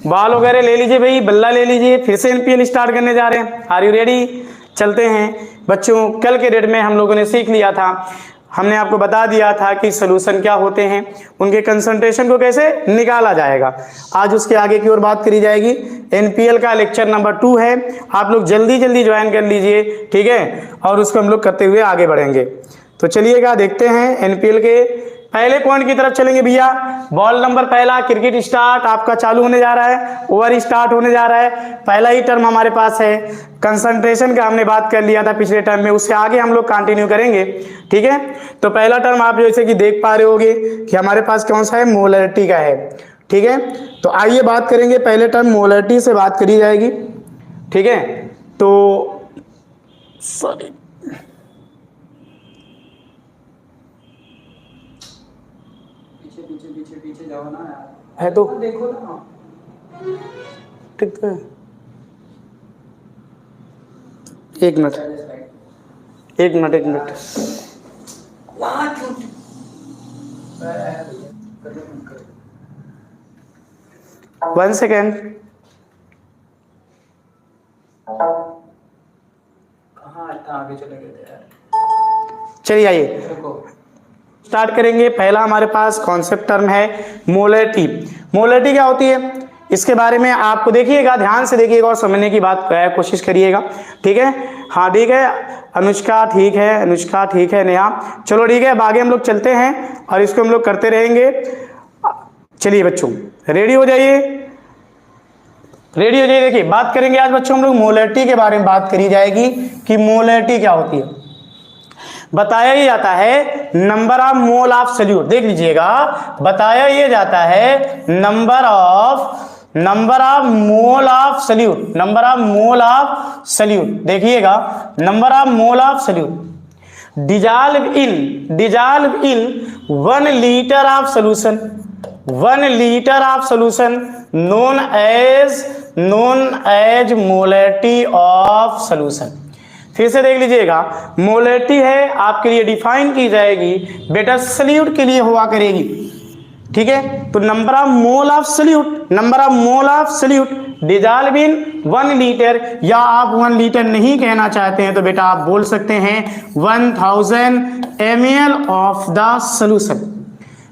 Ball वगैरह ले लीजिए भाई, बल्ला ले लीजिए, फिर से एनपीएल स्टार्ट करने जा रहे हैं। Are you ready? चलते हैं बच्चों। कल के डेट में हम लोगों ने सीख लिया था, हमने आपको बता दिया था कि सॉल्यूशन क्या होते हैं, उनके कंसंट्रेशन को कैसे निकाला जाएगा। आज उसके आगे की ओर बात करी जाएगी। एनपीएल का लेक्चर नंबर 2 है, आप लोग जल्दी जल्दी ज्वाइन कर लीजिए, ठीक है, और उसको हम लोग करते हुए आगे बढ़ेंगे। तो चलिएगा देखते हैं एनपीएल के पहले पॉइंट की तरफ चलेंगे भैया। बॉल नंबर पहला, क्रिकेट स्टार्ट आपका चालू होने जा रहा है, ओवर स्टार्ट होने जा रहा है। पहला ही टर्म हमारे पास है कंसंट्रेशन का, हमने बात कर लिया था पिछले टर्म में, उससे आगे हम लोग कंटिन्यू करेंगे, ठीक है। तो पहला टर्म आप जैसे कि देख पा रहे होगे कि हमारे पास कौन सा है, मोलरिटी का है, ठीक है। तो आइए बात करेंगे, पहले टर्म मोलरिटी से बात करी जाएगी, ठीक है। तो सॉरी, पीछे जाओ ना यार, है तो देखो ना, ठीक है। एक मिनट 1 सेकेंड। कहाँ आगे चले गए थे यार। चलिए आइए स्टार्ट करेंगे। पहला हमारे पास कॉन्सेप्ट टर्म है मोलरिटी। मोलरिटी क्या होती है, इसके बारे में आपको देखिएगा, ध्यान से देखिएगा और समझने की बात कोशिश करिएगा, ठीक है। हाँ ठीक है, अनुष्का ठीक है, अनुष्का ठीक है, नेहा चलो ठीक है। अब आगे हम लोग चलते हैं और इसको हम लोग करते रहेंगे। चलिए बच्चों रेडी हो जाइए, रेडी हो जाइए। देखिए बात करेंगे आज बच्चों हम लोग मोलरिटी के बारे में बात करी जाएगी कि मोलरिटी क्या होती है। बताया ये जाता है number of mole of solute, देख लीजिएगा, बताया ये जाता है number of mole of solute, number of mole of solute, देखिएगा number of mole of solute dissolve in 1 litre of solution, 1 litre of solution known as molarity of solution. फिर से देख लीजिएगा, मोलरिटी है आपके लिए डिफाइन की जाएगी बेटा सॉल्यूट के लिए हुआ करेगी, ठीक है। तो number of mole of solute dissolve in 1 litre, या आप 1 लीटर नहीं कहना चाहते हैं तो बेटा आप बोल सकते हैं 1000 ml ऑफ द सॉल्यूशन।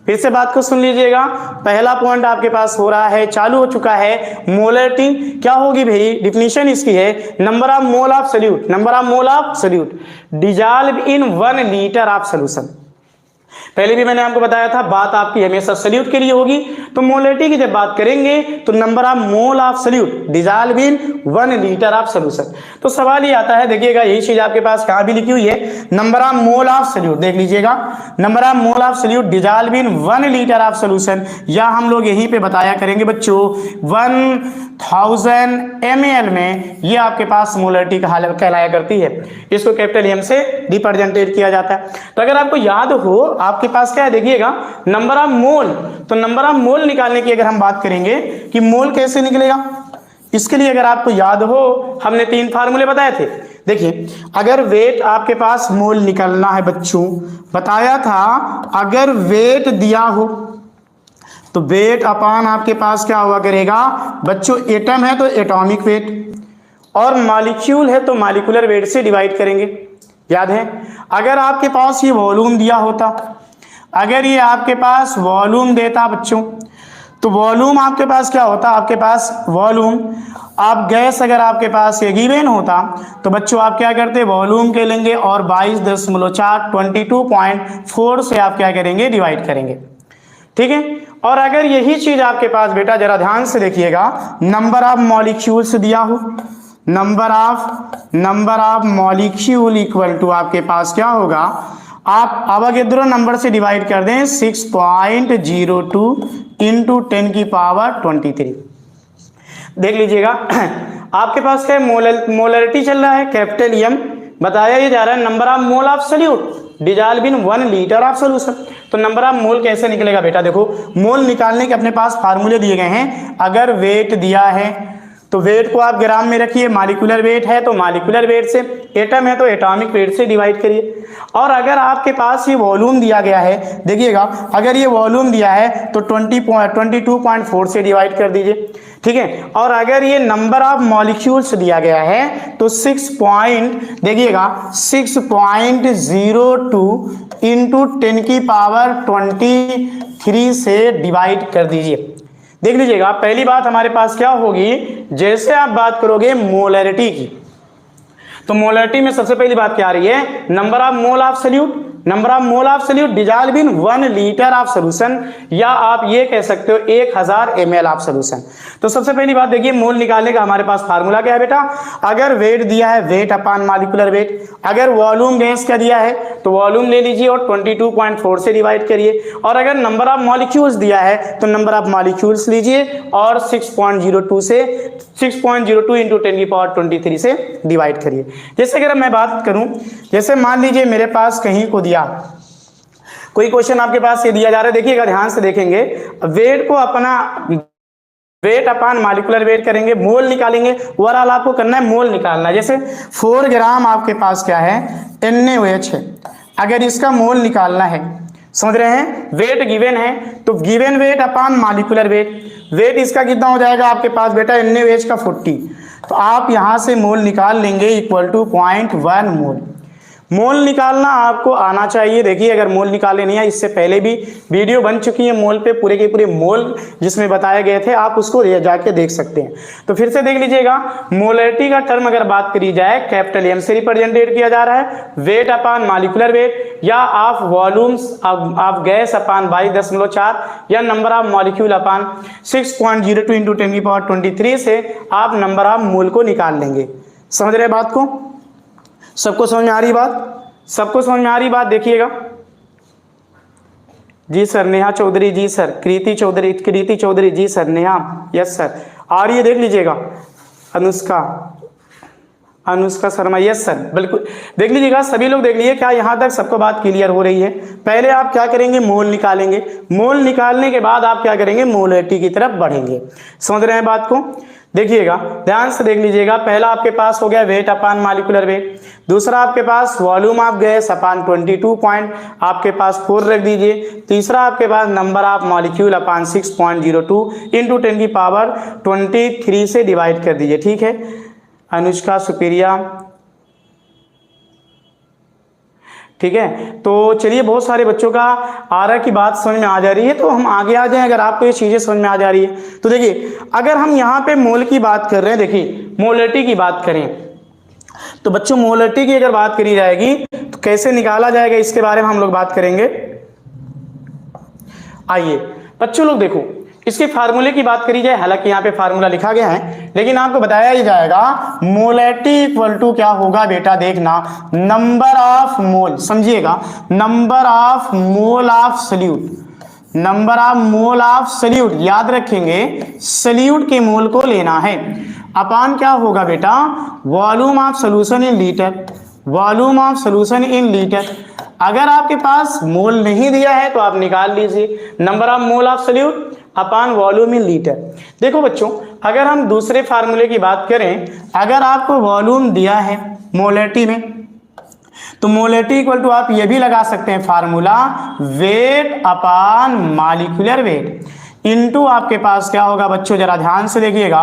फिर से बात को सुन लीजिएगा, पहला पॉइंट आपके पास हो रहा है, चालू हो चुका है। मोलरिटी क्या होगी भाई, डिफिनीशन इसकी है number of mole of solute dissolve in 1 litre of solution. पहले भी मैंने आपको बताया था, बात आपकी हमेशा सॉल्यूट के लिए होगी। तो मोलरिटी की जब बात करेंगे तो number of mole of solute dissolve in 1 litre of solution. तो सवाल ये आता है, देखिएगा यही चीज आपके पास कहां भी लिखी हुई है, number of mole of solute, देख लीजिएगा number of mole of solute dissolve in 1 litre of solution, या हम लोग यहीं पे बताया करेंगे बच्चों 1000 ml में ये आपके पास मोलरिटी कहलाया करती है। इसको कैपिटल एम से रिप्रेजेंटेट किया जाता है। तो अगर आपको याद हो, आपके पास क्या है, देखिएगा नंबर ऑफ मोल, तो नंबर ऑफ मोल निकालने की अगर हम बात करेंगे कि मोल कैसे निकलेगा, इसके लिए अगर आपको याद हो हमने 3 फार्मूले बताए थे। देखिए अगर वेट आपके पास मोल निकलना है बच्चों, बताया था अगर वेट दिया हो तो वेट अपान आपके पास क्या हुआ करेगा बच्चों, एटम है तो एटॉमिक वेट, और मॉलिक्यूल है तो मॉलिक्यूलर वेट से डिवाइड करेंगे। याद है, अगर आपके पास ये वॉल्यूम दिया होता, अगर ये आपके पास वॉल्यूम देता बच्चों, तो वॉल्यूम आपके पास क्या होता, आपके पास वॉल्यूम, आप गैस अगर आपके पास ये गिवन होता तो बच्चों आप क्या करते, वॉल्यूम के लेंगे और 22.4 22.4 से आप क्या करेंगे, डिवाइड करेंगे, ठीक है। और अगर यही चीज आपके पास बेटा जरा ध्यान से देखिएगा, नंबर ऑफ मॉलिक्यूल्स दिया हो, number of molecule equal to आपके पास क्या होगा, आप अवोगाद्रो नंबर से डिवाइड कर दें 6.02 इंटू 10 की पावर 23। देख लीजिएगा आपके पास क्या मोलरिटी चल रहा है, कैपिटल एम, बताया ये जा रहा है number of mole of solute dissolve in 1 litre of solution. तो नंबर ऑफ मोल कैसे निकलेगा बेटा, देखो मोल निकालने के अपने पास फार्मूले दिए गए हैं। अगर वेट दिया है तो वेट को आप ग्राम में रखिए, मालिकुलर वेट है तो मालिकुलर वेट से, एटम है तो एटॉमिक वेट से डिवाइड करिए। और अगर आपके पास ये वॉल्यूम दिया गया है, देखिएगा अगर ये वॉल्यूम दिया है तो 22.4 से डिवाइड कर दीजिए, ठीक है। और अगर ये नंबर ऑफ मॉलिक्यूल्स दिया गया है तो 6.02 इंटू 10⁻23 से डिवाइड कर दीजिए। देख लीजिएगा पहली बात हमारे पास क्या होगी, जैसे आप बात करोगे मोलैरिटी की, तो मोलैरिटी में सबसे पहली बात क्या आ रही है, number of mole of solute, number of mole of solute dissolve in 1 litre of solution, या आप ये कह सकते हो 1000 ml ऑफ सॉल्यूशन। तो सबसे पहली बात देखिए मोल निकालने का हमारे पास फार्मूला क्या है बेटा, अगर वेट दिया है वेट अपान मॉलिक्यूलर वेट, अगर वॉल्यूम गैस का दिया है तो वॉल्यूम ले लीजिए और 22.4 से डिवाइड करिए, और अगर नंबर ऑफ मॉलिक्यूल्स दिया है तो नंबर ऑफ मॉलिक्यूल्स लीजिए और 6.02 इंटू 10⁻23 से डिवाइड करिए। जैसे अगर मैं बात करूं, जैसे मान लीजिए मेरे पास कहीं को दिया, कोई क्वेश्चन आपके पास ये दिया जा रहा है, देखिएगा ध्यान से देखेंगे, वेट को अपना वेट अपान मॉलिक्यूलर वेट करेंगे, मोल निकालेंगे, ओवरऑल आपको करना है मोल निकालना है। जैसे 4 ग्राम आपके पास क्या है NaOH है, अगर इसका मोल निकालना है, समझ रहे हैं, वेट गिवन है तो given weight upon molecular wait, wait इसका कितना हो जाएगा आपके पास बेटा NaOH का 40, तो आप यहां से मोल निकाल लेंगे इक्वल टू 0.1 मोल। मोल निकालना आपको आना चाहिए। देखिए अगर मोल निकाले नहीं है, इससे पहले भी वीडियो बन चुकी है मोल पे, पूरे के पूरे मोल जिसमें बताए गए थे, आप उसको जाके देख सकते हैं। तो फिर से देख लीजिएगा, मोलैरिटी का टर्म अगर बात करी जाए कैपिटल M से रिप्रेजेंटेड किया जा रहा है, वेट अपान मॉलिक्यूलर वेट, या of volumes of gas upon 22.4, या number of molecule upon 6.02 into 10⁻23 से आप नंबर ऑफ मोल को निकाल लेंगे। समझ रहे बात को, सबको समझ में आ रही बात, सबको समझ में आ रही बात, देखिएगा जी सर, नेहा चौधरी जी सर, कृति चौधरी जी सर, नेहा यस सर, आ रही है, देख लीजिएगा, अनुष्का शर्मा यस सर, बिल्कुल देख लीजिएगा, सभी लोग देख लीजिए, क्या यहाँ तक सबको बात क्लियर हो रही है। पहले आप क्या करेंगे, मोल निकालेंगे, मोल निकालने के बाद आप क्या करेंगे, मोलैरिटी की तरफ बढ़ेंगे। समझ रहे हैं बात को, देखिएगा ध्यान से देख लीजिएगा, पहला आपके पास हो गया वेट अपान मॉलिक्यूलर वेट, दूसरा आपके पास वॉल्यूम ऑफ गैस अपान 22.4 रख दीजिए, तीसरा आपके पास number of molecule upon 6.02 into 10⁻23 से डिवाइड कर दीजिए, ठीक है। अनुष्का सुप्रिया, ठीक है। तो चलिए, बहुत सारे बच्चों का आरा की बात समझ में आ जा रही है, तो हम आगे आ जाएं। अगर आपको ये चीजें समझ में आ जा रही है तो देखिए, अगर हम यहाँ पे मोल की बात कर रहे हैं, देखिए मोलैरिटी की बात करें तो बच्चों मोलैरिटी की अगर बात करी जाएगी तो कैसे निकाला जाएगा, इसके बारे में हम लोग बात करेंगे। आइए बच्चों लोग देखो, इसके फार्मूले की बात करी जाए, हालांकि यहाँ पे फार्मूला लिखा गया है लेकिन आपको बताया ही जाएगा, मोलैरिटी इक्वल टू क्या होगा बेटा, देखना नंबर ऑफ मोल, समझिएगा number of mole of solute, number of mole of solute, याद रखेंगे सॉल्यूट के मोल को लेना है, अपान क्या होगा बेटा, volume of solution in litre, volume of solution in litre. अगर आपके पास मोल नहीं दिया है तो आप निकाल लीजिए number of mole of solute upon volume in litre. देखो बच्चों, अगर हम दूसरे फार्मूले की बात करें, अगर आपको वॉल्यूम दिया है मोलैरिटी में तो मोलैरिटी इक्वल टू आप ये भी लगा सकते हैं formula, wait upon molecular weight into आपके पास क्या होगा बच्चों, जरा ध्यान से देखिएगा,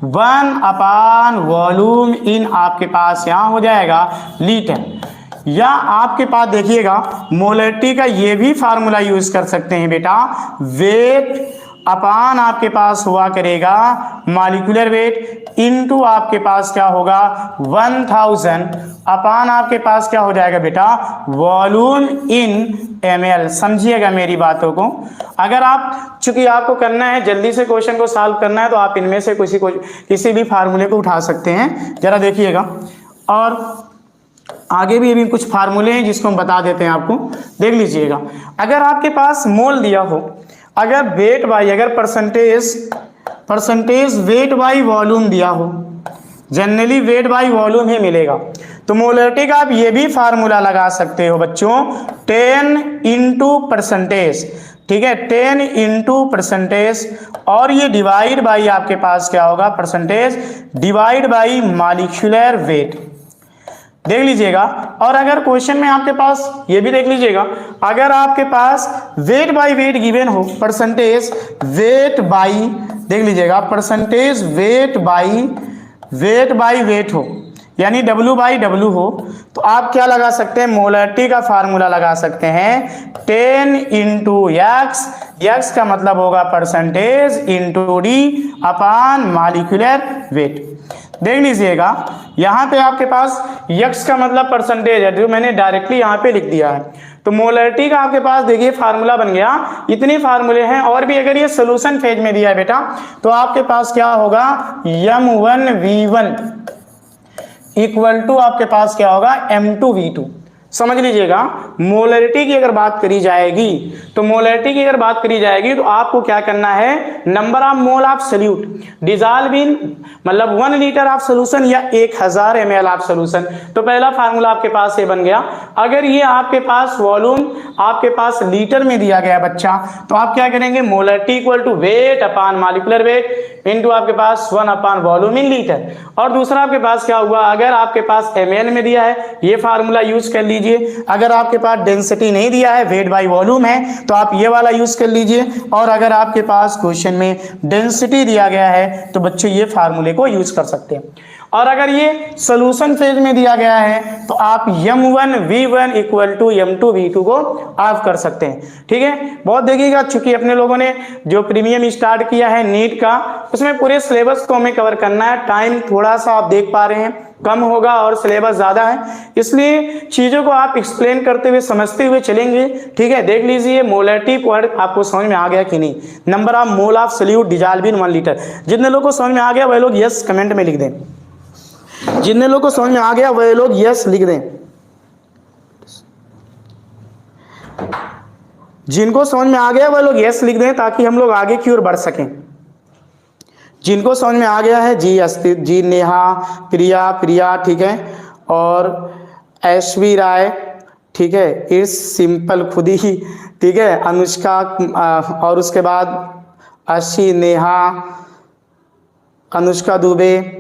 1 अपान वॉल्यूम इन आपके पास यहां हो जाएगा लीटर, या आपके पास देखिएगा मोलैरिटी का ये भी फार्मूला यूज कर सकते हैं बेटा, वेट अपान आपके पास हुआ करेगा मॉलिक्यूलर वेट इनटू आपके पास क्या होगा 1000 अपान आपके पास क्या हो जाएगा बेटा, वॉल्यूम इन ml। समझिएगा मेरी बातों को, अगर आप, चूंकि आपको करना है जल्दी से क्वेश्चन को सॉल्व करना है, तो आप इनमें से किसी भी फार्मूले को उठा सकते हैं, जरा देखिएगा। और आगे भी अभी कुछ फार्मूले हैं जिसको हम बता देते हैं आपको, देख लीजिएगा। अगर आपके पास मोल दिया हो, अगर वेट बाई, अगर परसेंटेज वेट बाई वॉल्यूम दिया हो, जनरली वेट बाई वॉल्यूम ही मिलेगा, तो मोलैरिटी का आप ये भी फार्मूला लगा सकते हो बच्चों, 10 इंटू परसेंटेज, ठीक है, 10 इंटू परसेंटेज, और ये डिवाइड बाई आपके पास क्या होगा, percentage divide by molecular weight. देख लीजिएगा। और अगर क्वेश्चन में आपके पास ये भी देख लीजिएगा, अगर आपके पास वेट बाई वेट गिवन हो, परसेंटेज वेट बाई, देख लीजिएगा, परसेंटेज वेट बाई वेट हो, यानी W बाई W हो, तो आप क्या लगा सकते हैं, मोलरिटी का फार्मूला लगा सकते हैं 10 इंटू एक्स, एक्स का मतलब होगा परसेंटेज इंटू डी अपान मॉलिक्यूलर वेट। देख लीजिएगा, यहाँ पे आपके पास यक्स का मतलब परसेंटेज है, जो मैंने डायरेक्टली यहाँ पे लिख दिया है। तो मोलरिटी का आपके पास देखिए फार्मूला बन गया। इतने फार्मूले हैं, और भी अगर ये सोल्यूशन फेज में दिया है बेटा, तो आपके पास क्या होगा, M1V1 इक्वल टू आपके पास क्या होगा, M2V2। समझ लीजिएगा, मोलरिटी की अगर बात करी जाएगी, तो मोलरिटी की अगर बात करी जाएगी तो आपको क्या करना है, number of mole of solute dissolve in, मतलब 1 लीटर ऑफ सोल्यूशन या 1000 ml ऑफ सोल्यूशन। तो पहला फार्मूला आपके पास ये बन गया। अगर ये आपके पास वॉल्यूम आपके पास लीटर में दिया गया बच्चा, तो आप क्या करेंगे, molarity equal to weight upon molecular weight into आपके पास 1 अपान वॉल्यूम इन लीटर। और दूसरा आपके पास क्या हुआ, अगर आपके पास ml में दिया है, ये फार्मूला यूज कर लीजिए। अगर आपके पास डेंसिटी नहीं दिया है, वेट बाई वॉल्यूम है, तो आप ये वाला यूज कर लीजिए। और अगर आपके पास क्वेश्चन में डेंसिटी दिया गया है, तो बच्चों ये फार्मूले को यूज कर सकते हैं। और अगर ये सोल्यूशन फेज में दिया गया है, तो आप M1V1 इक्वल टू M2V2 को आप कर सकते हैं। ठीक है, बहुत देखिएगा, चूंकि अपने लोगों ने जो प्रीमियम स्टार्ट किया है नीट का, उसमें पूरे सिलेबस को हमें कवर करना है। टाइम थोड़ा सा आप देख पा रहे हैं कम होगा और सिलेबस ज्यादा है, इसलिए चीजों को आप एक्सप्लेन करते हुए समझते हुए चलेंगे। ठीक है, देख लीजिए मोलरिटी पॉइंट आपको समझ में आ गया कि नहीं, number of mole of solute dissolve in 1 litre. जितने लोगों को समझ में आ गया वह लोग यस कमेंट में लिख दें, जितने लोगों को समझ में आ गया वह लोग यस लिख दें। जिनको समझ में आ गया वह लोग यस लिख दें, ताकि हम लोग आगे की ओर बढ़ सकें। जिनको समझ में आ गया है जी अस्तित, जी नेहा, प्रिया, ठीक है, और ऐश्वी राय, ठीक है, इट्स सिंपल खुद ही, ठीक है, अनुष्का, और उसके बाद अशी, नेहा, अनुष्का दुबे,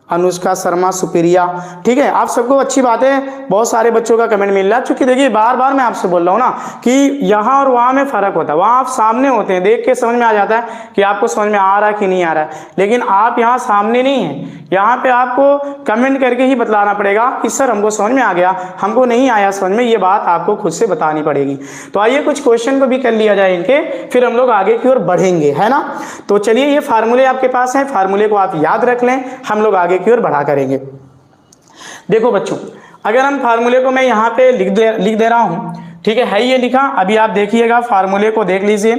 अनुष्का शर्मा, सुप्रिया। ठीक है, आप सबको अच्छी बात है, बहुत सारे बच्चों का कमेंट मिल रहा है। चूंकि देखिए बार बार मैं आपसे बोल रहा हूँ ना कि यहाँ और वहाँ में फर्क होता है। वहाँ आप सामने होते हैं, देख के समझ में आ जाता है कि आपको समझ में आ रहा है कि नहीं आ रहा है, लेकिन आप यहाँ सामने नहीं है, यहाँ पे आपको कमेंट करके ही बतलाना पड़ेगा कि सर हमको समझ में आ गया, हमको नहीं आया समझ में, ये बात आपको खुद से बतानी पड़ेगी। तो आइए कुछ क्वेश्चन को भी कर लिया जाए इनके, फिर हम लोग आगे की ओर बढ़ेंगे, है ना। तो चलिए, ये फार्मूले आपके पास हैं, फार्मूले को आप याद रख लें, हम लोग आगे की ओर बढ़ा करेंगे। देखो बच्चों, अगर हम फार्मूले को मैं यहाँ पे लिख दे रहा हूँ, ठीक है ये लिखा। अभी आप देखिएगा, फार्मूले को देख लीजिए,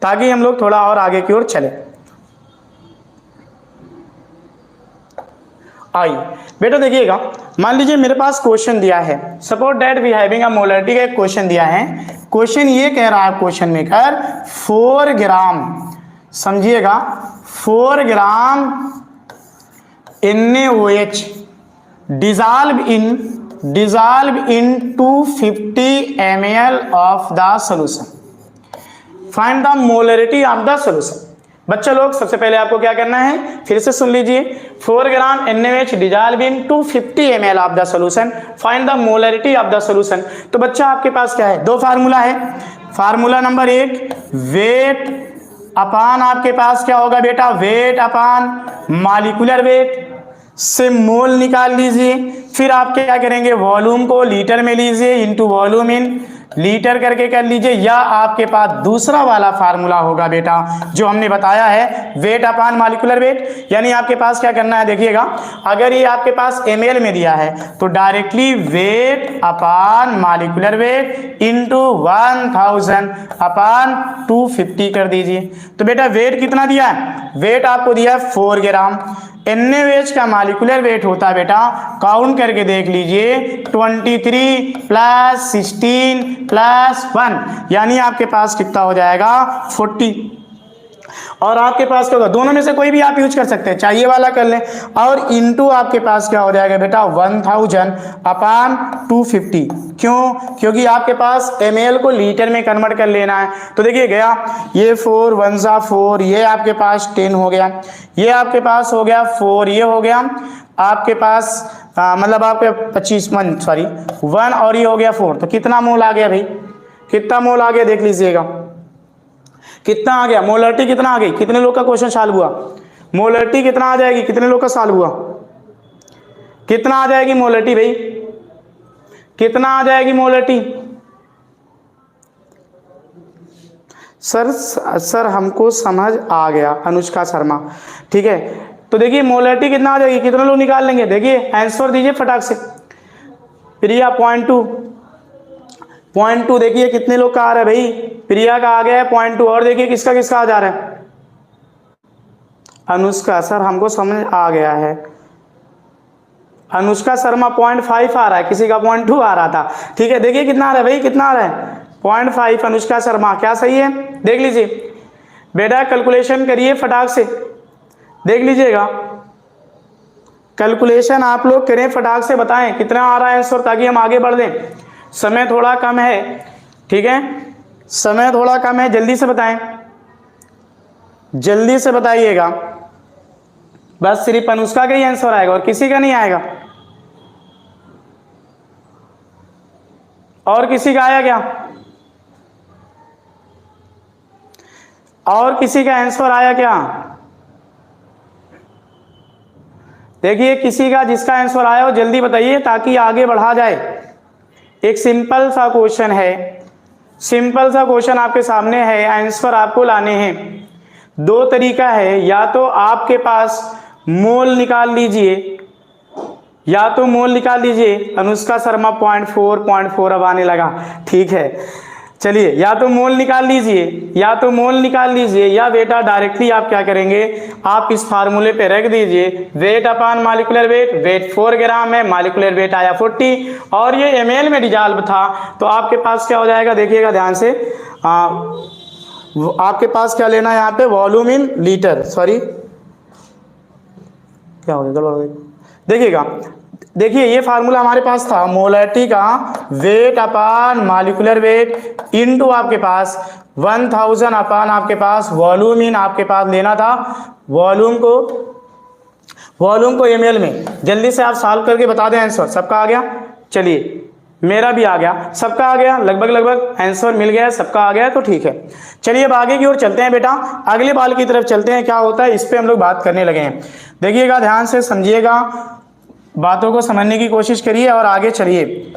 ताकि हम लोग थोड़ा और आगे की ओर चले। आइए बेटा देखिएगा, मान लीजिए मेरे पास क्वेश्चन दिया है, suppose that we having a molarity का एक क्वेश्चन दिया है। क्वेश्चन ये कह रहा है, क्वेश्चन मेकर 4 ग्राम, समझिएगा 4 ग्राम NaOH dissolve in 250 ml of the solution. Find the molarity of the solution. बच्चा लोग सबसे पहले आपको क्या करना है, फिर से सुन लीजिए, 4 ग्राम NaOH dissolve in 250 ml of the solution. Find the molarity of the solution. तो बच्चा आपके पास क्या है, 2 फार्मूला है। फार्मूला नंबर 1 वेट अपान आपके पास क्या होगा बेटा, वेट अपान मॉलिक्यूलर वेट से मोल निकाल लीजिए। फिर आप क्या करेंगे, वॉल्यूम को लीटर में लीजिए, इनटू वॉल्यूम इन लीटर करके कर लीजिए। या आपके पास दूसरा वाला फार्मूला होगा बेटा, जो हमने बताया है, वेट अपान मॉलिक्यूलर वेट। यानी आपके पास क्या करना है, देखिएगा, अगर ये आपके पास ml में दिया है, तो directly wait upon molecular weight into 1000 अपान 250 कर दीजिए। तो बेटा वेट कितना दिया है, वेट आपको दिया है 4 ग्राम। NaOH का मॉलिक्यूलर वेट होता है बेटा, काउंट करके देख लीजिए, 23 + 16 + 1, यानी आपके पास कितना हो जाएगा 40। और आपके पास क्या होगा, दोनों में से कोई भी आप यूज कर सकते हैं, चाहिए वाला कर लें। और इनटू आपके पास क्या हो जाएगा बेटा 1000 अपान 250। क्यों? क्योंकि आपके पास ml को लीटर में कन्वर्ट कर लेना है। तो देखिए गया, ये 4 1 जा 4, ये आपके पास 10 हो गया, ये आपके पास हो गया 4, ये हो गया आपके पास मतलब आपके 25 मन सॉरी 1, और ये हो गया 4। तो कितना मोल आ गया भाई, कितना मोल आ गया देख लीजिएगा, कितना आ गया, मोलरिटी कितना आ गई, कितने लोग का क्वेश्चन सॉल्व हुआ, मोलरिटी कितना आ जाएगी, कितने लोग का सॉल्व हुआ, कितना आ जाएगी मोलरिटी भाई, कितना आ जाएगी मोलरिटी? सर हमको समझ आ गया, अनुष्का शर्मा, ठीक है। तो देखिए मोलरिटी कितना आ जाएगी, कितने लोग निकाल लेंगे, देखिए आंसर दीजिए फटाक से। प्रिया 0.2 देखिए कितने लोग का आ रहा है भाई, प्रिया का आ गया है 0.2, और देखिए किसका किसका आ जा रहा है, अनुष्का, सर हमको समझ आ गया है। अनुष्का शर्मा 0.5 आ रहा है, किसी का 0.2 आ रहा था, ठीक है। देखिए कितना आ रहा है भाई, कितना आ रहा है 0.5 अनुष्का शर्मा, क्या सही है देख लीजिए बेटा, कैलकुलेशन करिए फटाक से, देख लीजिएगा कैलकुलेशन आप लोग करें, फटाक से बताएं कितना आ रहा है आंसर, ताकि हम आगे बढ़ दें। समय थोड़ा कम है, ठीक है, समय थोड़ा कम है, जल्दी से बताएं, जल्दी से बताइएगा। बस सिर्फ अनुष्का का ही आंसर आएगा और किसी का नहीं आएगा, और किसी का आया क्या, और किसी का आंसर आया क्या? देखिए किसी का जिसका आंसर आया हो जल्दी बताइए ताकि आगे बढ़ा जाए। एक सिंपल सा क्वेश्चन है, सिंपल सा क्वेश्चन आपके सामने है, आंसर आपको लाने हैं। दो तरीका है, या तो आपके पास मोल निकाल लीजिए, या तो मोल निकाल लीजिए। अनुष्का शर्मा 0.4 अब आने लगा, ठीक है चलिए, या तो मोल निकाल लीजिए, या तो मोल निकाल लीजिए, या बेटा डायरेक्टली आप क्या करेंगे, आप इस फार्मूले पे रख दीजिए वेट अपान मालिकुलर वेट, वेट 4 ग्राम है, मालिकुलर वेट आया 40, और ये ml में डिजॉल्व था, तो आपके पास क्या हो जाएगा देखिएगा ध्यान से, आपके पास क्या लेना है यहाँ पे, वॉल्यूम इन लीटर, सॉरी क्या हो गया, देखिएगा, देखिए ये फार्मूला हमारे पास था मोलरिटी का, वेट अपान मालिकुलर वेट इनटू आपके पास 1000 अपान आपके पास वॉल्यूम इन आपके पास लेना था, वॉल्यूम को ml में। जल्दी से आप सॉल्व करके बता दें आंसर, सबका आ गया, चलिए मेरा भी आ गया, सबका आ गया, लगभग आंसर मिल गया, सबका आ गया, तो ठीक है। चलिए अब आगे की ओर चलते हैं बेटा, अगले बाल की तरफ चलते हैं, क्या होता है इस पे हम लोग बात करने लगे हैं। देखिएगा ध्यान से समझिएगा, बातों को समझने की कोशिश करिए और आगे चलिए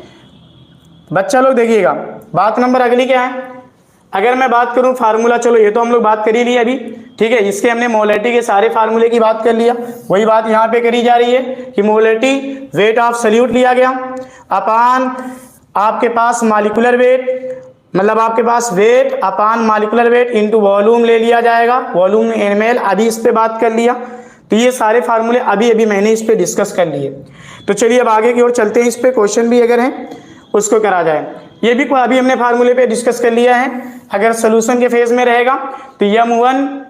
बच्चा लोग। देखिएगा बात नंबर अगली क्या है, अगर मैं बात करूं फार्मूला, चलो ये तो हम लोग बात कर ही ली अभी, ठीक है, इसके हमने मोलरिटी के सारे फार्मूले की बात कर लिया, वही बात यहाँ पे करी जा रही है कि मोलरिटी वेट ऑफ सॉल्यूट लिया गया अपान आपके पास मालिकुलर वेट, मतलब आपके पास वेट अपान मालिकुलर वेट इनटू वॉल्यूम ले लिया जाएगा, वॉल्यूम ml, अभी इस पे बात कर लिया। तो ये सारे फार्मूले अभी मैंने इस पे डिस्कस कर लिए। तो चलिए अब आगे की ओर चलते हैं, इस पे क्वेश्चन भी अगर है उसको करा जाए। ये भी अभी हमने फार्मूले पे डिस्कस कर लिया है, अगर सोल्यूशन के फेज में रहेगा तो m1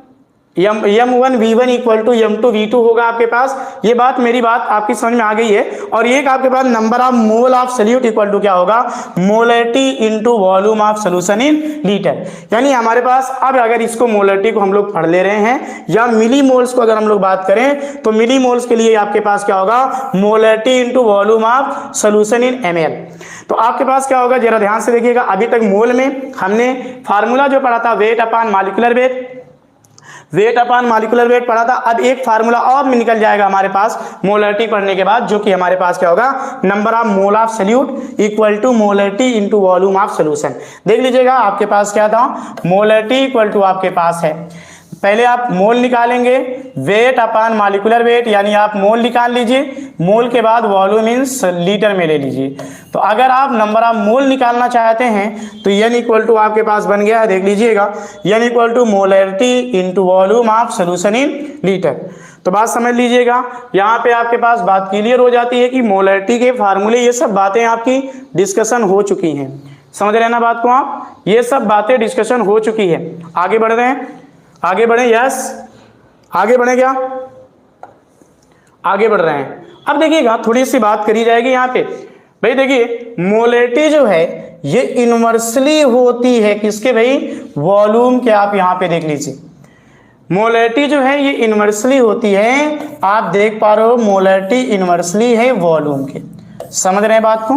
v1 equal to m2 v2 होगा आपके पास। ये बात मेरी बात आपकी समझ में आ गई है। और एक आपके पास number of mole of solute equal to क्या होगा, molarity into volume of solution in litre. यानी हमारे पास अब अगर इसको मोलरिटी को हम लोग पढ़ ले रहे हैं, या मिली मोल्स को अगर हम लोग बात करें तो मिली मोल्स के लिए आपके पास क्या होगा, molarity into volume of solution in ml। तो आपके पास क्या होगा, जरा ध्यान से देखिएगा, अभी तक मोल में हमने फार्मूला जो पढ़ा था वेट अपान मालिकुलर वेट, वेट अपान मालिकुलर वेट पढ़ा था। अब एक फार्मूला और में निकल जाएगा हमारे पास मोलरिटी पढ़ने के बाद, जो कि हमारे पास क्या होगा, number of mole of solute equal to molarity into volume of solution. देख लीजिएगा आपके पास क्या था, मोलरिटी इक्वल टू आपके पास है, पहले आप मोल निकालेंगे वेट अपान मालिकुलर वेट, यानी आप मोल निकाल लीजिए, मोल के बाद वॉल्यूम इन लीटर में ले लीजिए। तो अगर आप नंबर ऑफ मोल निकालना चाहते हैं तो n इक्वल टू आपके पास बन गया है, देख लीजिएगा, n equal to molarity into volume of solution in litre. तो बात समझ लीजिएगा, यहाँ पे आपके पास बात क्लियर हो जाती है कि मोलरिटी के फार्मूले, ये सब बातें आपकी डिस्कशन हो चुकी हैं, समझ रहे हैं ना बात को आप, ये सब बातें डिस्कशन हो चुकी है। आगे बढ़ रहे हैं, आगे बढ़े, यस, आगे बढ़े क्या, आगे बढ़ रहे हैं। अब देखिएगा थोड़ी सी बात करी जाएगी यहाँ पे। भाई देखिए मोलैरिटी जो है ये इनवर्सली होती है किसके भाई, वॉल्यूम के। आप यहाँ पे देख लीजिए मोलैरिटी जो है ये इनवर्सली होती है, आप देख पा रहे हो मोलैरिटी इनवर्सली है वॉल्यूम के। समझ रहे हैं बात को,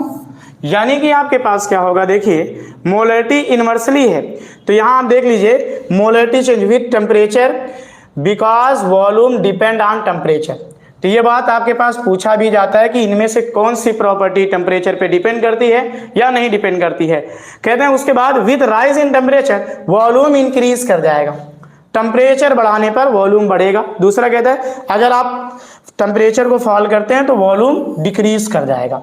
यानी कि आपके पास क्या होगा, देखिए मोलैरिटी इनवर्सली है तो यहाँ आप देख लीजिए molarity change with temperature because volume depend on temperature. तो ये बात आपके पास पूछा भी जाता है कि इनमें से कौन सी प्रॉपर्टी टेम्परेचर पे डिपेंड करती है या नहीं डिपेंड करती है। कहते हैं उसके बाद with rise in temperature volume increase कर जाएगा, टेम्परेचर बढ़ाने पर वॉल्यूम बढ़ेगा। दूसरा कहता है अगर आप टेम्परेचर को फॉल करते हैं तो वॉल्यूम डिक्रीज कर जाएगा,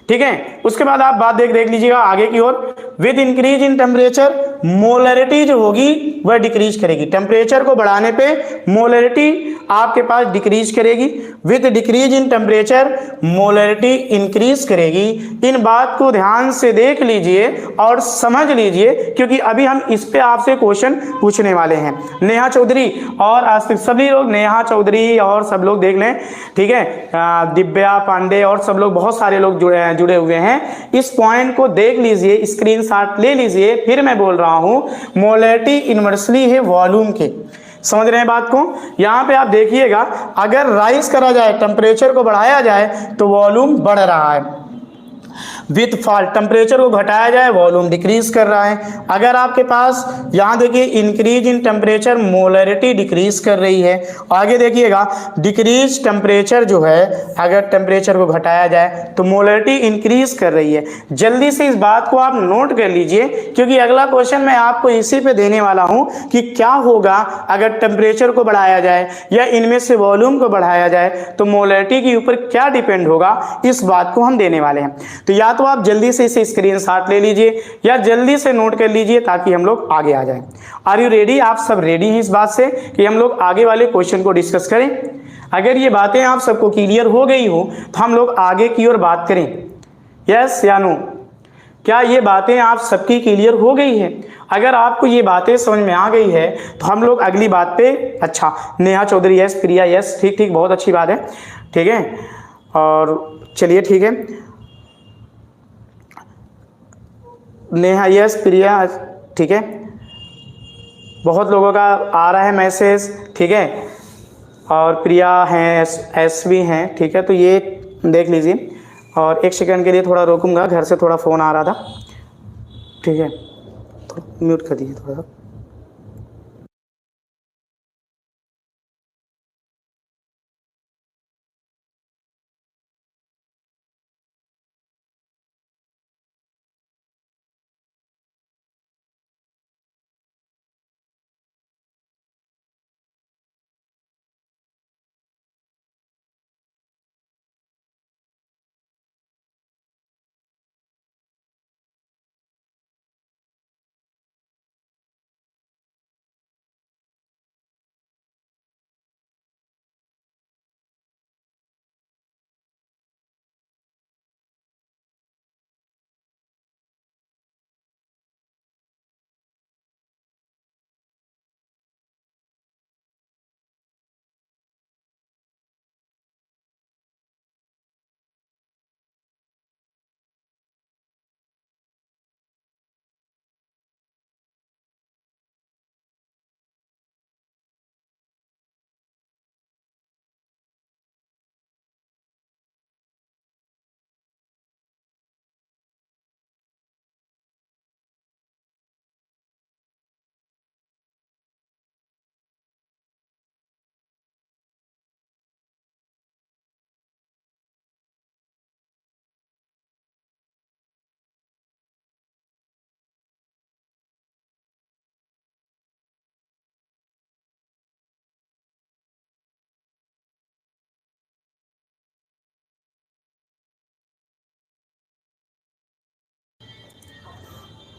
ठीक है। उसके बाद आप बात देख लीजिएगा आगे की ओर, with increase in temperature molarity जो होगी वह डिक्रीज करेगी। टेम्परेचर को बढ़ाने पे मोलैरिटी आपके पास डिक्रीज करेगी, with decrease in temperature molarity increase करेगी। इन बात को ध्यान से देख लीजिए और समझ लीजिए क्योंकि अभी हम इस पे आपसे क्वेश्चन पूछने वाले हैं। नेहा चौधरी और आस्तिक सभी लोग, नेहा चौधरी और सब लोग देख लें, ठीक है, दिव्या पांडे और सब लोग, बहुत सारे लोग जुड़े हुए हैं। इस पॉइंट को देख लीजिए, स्क्रीनशॉट ले लीजिए। फिर मैं बोल रहा हूं मोलैरिटी इनवर्सली है वॉल्यूम के। समझ रहे हैं बात को, यहां पे आप देखिएगा अगर राइज करा जाए, टेम्परेचर को बढ़ाया जाए तो वॉल्यूम बढ़ रहा है, विथ फॉल टेम्परेचर को घटाया जाए वॉल्यूम डिक्रीज कर रहा है। अगर आपके पास यहाँ देखिए increase in temperature molarity decrease कर रही है। आगे देखिएगा डिक्रीज टेम्परेचर जो है, अगर टेम्परेचर को घटाया जाए तो मोलैरिटी इंक्रीज कर रही है। जल्दी से इस बात को आप नोट कर लीजिए क्योंकि अगला क्वेश्चन मैं आपको इसी पे देने वाला हूँ कि क्या होगा अगर टेम्परेचर को बढ़ाया जाए या इनमें से वॉल्यूम को बढ़ाया जाए तो मोलैरिटी के ऊपर क्या डिपेंड होगा, इस बात को हम देने वाले हैं। तो या तो आप जल्दी से इसे स्क्रीनशॉट ले लीजिए या जल्दी से नोट कर लीजिए ताकि हम लोग आगे आ जाएं। आर यू रेडी, आप सब रेडी हैं इस बात से कि हम लोग आगे वाले क्वेश्चन को डिस्कस करें। अगर ये बातें आप सबको क्लियर हो गई हो तो हम लोग आगे की ओर बात करें, यस या नो। क्या ये बातें आप सबकी क्लियर हो गई है? अगर आपको ये बातें समझ में आ गई है तो हम लोग अगली बात पे, अच्छा नेहा चौधरी यस, प्रिया यस, ठीक ठीक, बहुत अच्छी बात है, ठीक है। और चलिए ठीक है, नेहा यस, प्रिया ठीक है, बहुत लोगों का आ रहा है मैसेज, ठीक है, और प्रिया हैं, एस भी हैं, ठीक है। तो ये देख लीजिए और एक सेकंड के लिए थोड़ा रोकूंगा, घर से थोड़ा फ़ोन आ रहा था, ठीक है, तो म्यूट कर दीजिए थोड़ा सा।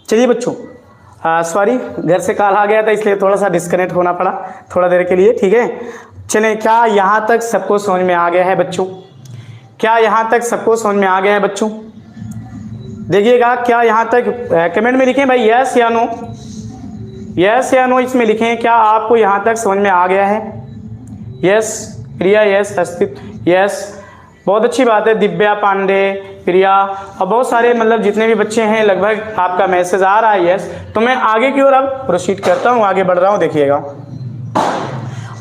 चलिए बच्चों, सॉरी घर से कॉल आ गया था इसलिए थोड़ा सा डिस्कनेक्ट होना पड़ा थोड़ा देर के लिए, ठीक है। चलें, क्या यहाँ तक सबको समझ में आ गया है बच्चों? क्या यहाँ तक सबको समझ में आ गया है बच्चों? देखिएगा क्या यहाँ तक कमेंट में लिखें भाई यस या नो। यस या नो इसमें लिखें। क्या आपको यहाँ तक समझ में आ गया है? यस प्रिया, यस अस्तित्व, यस, बहुत अच्छी बात है। दिव्या पांडे, प्रिया और बहुत सारे मतलब जितने भी बच्चे हैं लगभग आपका मैसेज आ रहा है यस। तो मैं आगे की ओर अब प्रोसीड करता हूँ, आगे बढ़ रहा हूँ। देखिएगा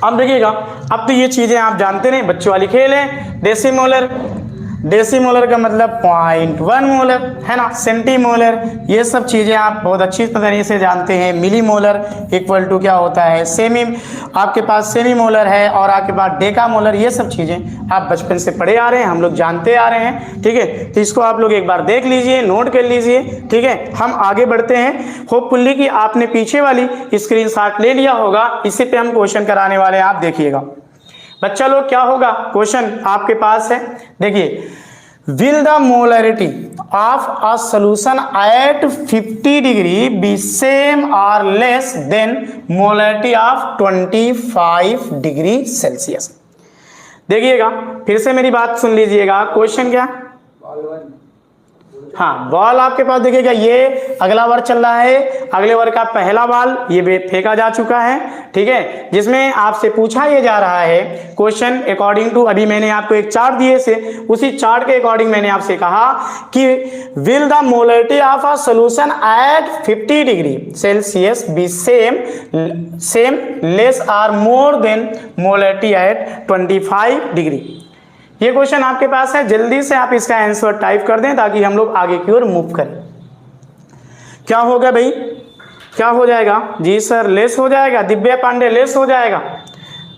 अब देखिएगा, अब तो ये चीज़ें आप जानते नहीं, बच्चों वाली खेल है। डेसीमोलर, डेसीमोलर का मतलब 0.1 मोलर है ना, सेंटीमोलर, ये सब चीज़ें आप बहुत अच्छी तरीके से जानते हैं। मिलीमोलर इक्वल टू क्या होता है, सेमी, आपके पास सेमी मोलर है और आपके पास डेकामोलर, ये सब चीज़ें आप बचपन से पढ़े आ रहे हैं, हम लोग जानते आ रहे हैं। ठीक है, तो इसको आप लोग एक बार देख लीजिए, नोट कर लीजिए। ठीक है, हम आगे बढ़ते हैं। होपफुली कि आपने पीछे वाली स्क्रीनशॉट ले लिया होगा, इसी पे हम क्वेश्चन कराने वाले हैं। आप देखिएगा बच्चा लोग, क्या होगा क्वेश्चन आपके पास है। देखिए, will the molarity of a solution at 50 degree be same और less than molarity of 25 degree Celsius. देखिएगा, फिर से मेरी बात सुन लीजिएगा। क्वेश्चन क्या, हाँ, बॉल आपके पास देखिएगा, ये अगला वर्ग चल रहा है, अगले वर्ग का पहला बॉल ये फेंका जा चुका है। ठीक है, जिसमें आपसे पूछा ये जा रहा है क्वेश्चन अकॉर्डिंग टू, अभी मैंने आपको एक चार्ट दिए से, उसी चार्ट के अकॉर्डिंग मैंने आपसे कहा कि will the molarity of a solution at 50 degree Celsius be same less or more than molarity at 25 degree. ये क्वेश्चन आपके पास है, जल्दी से आप इसका आंसर टाइप कर दें ताकि हम लोग आगे की ओर मूव करें। क्या होगा भाई, क्या हो जाएगा जी सर? लेस हो जाएगा। दिव्या पांडे लेस हो जाएगा।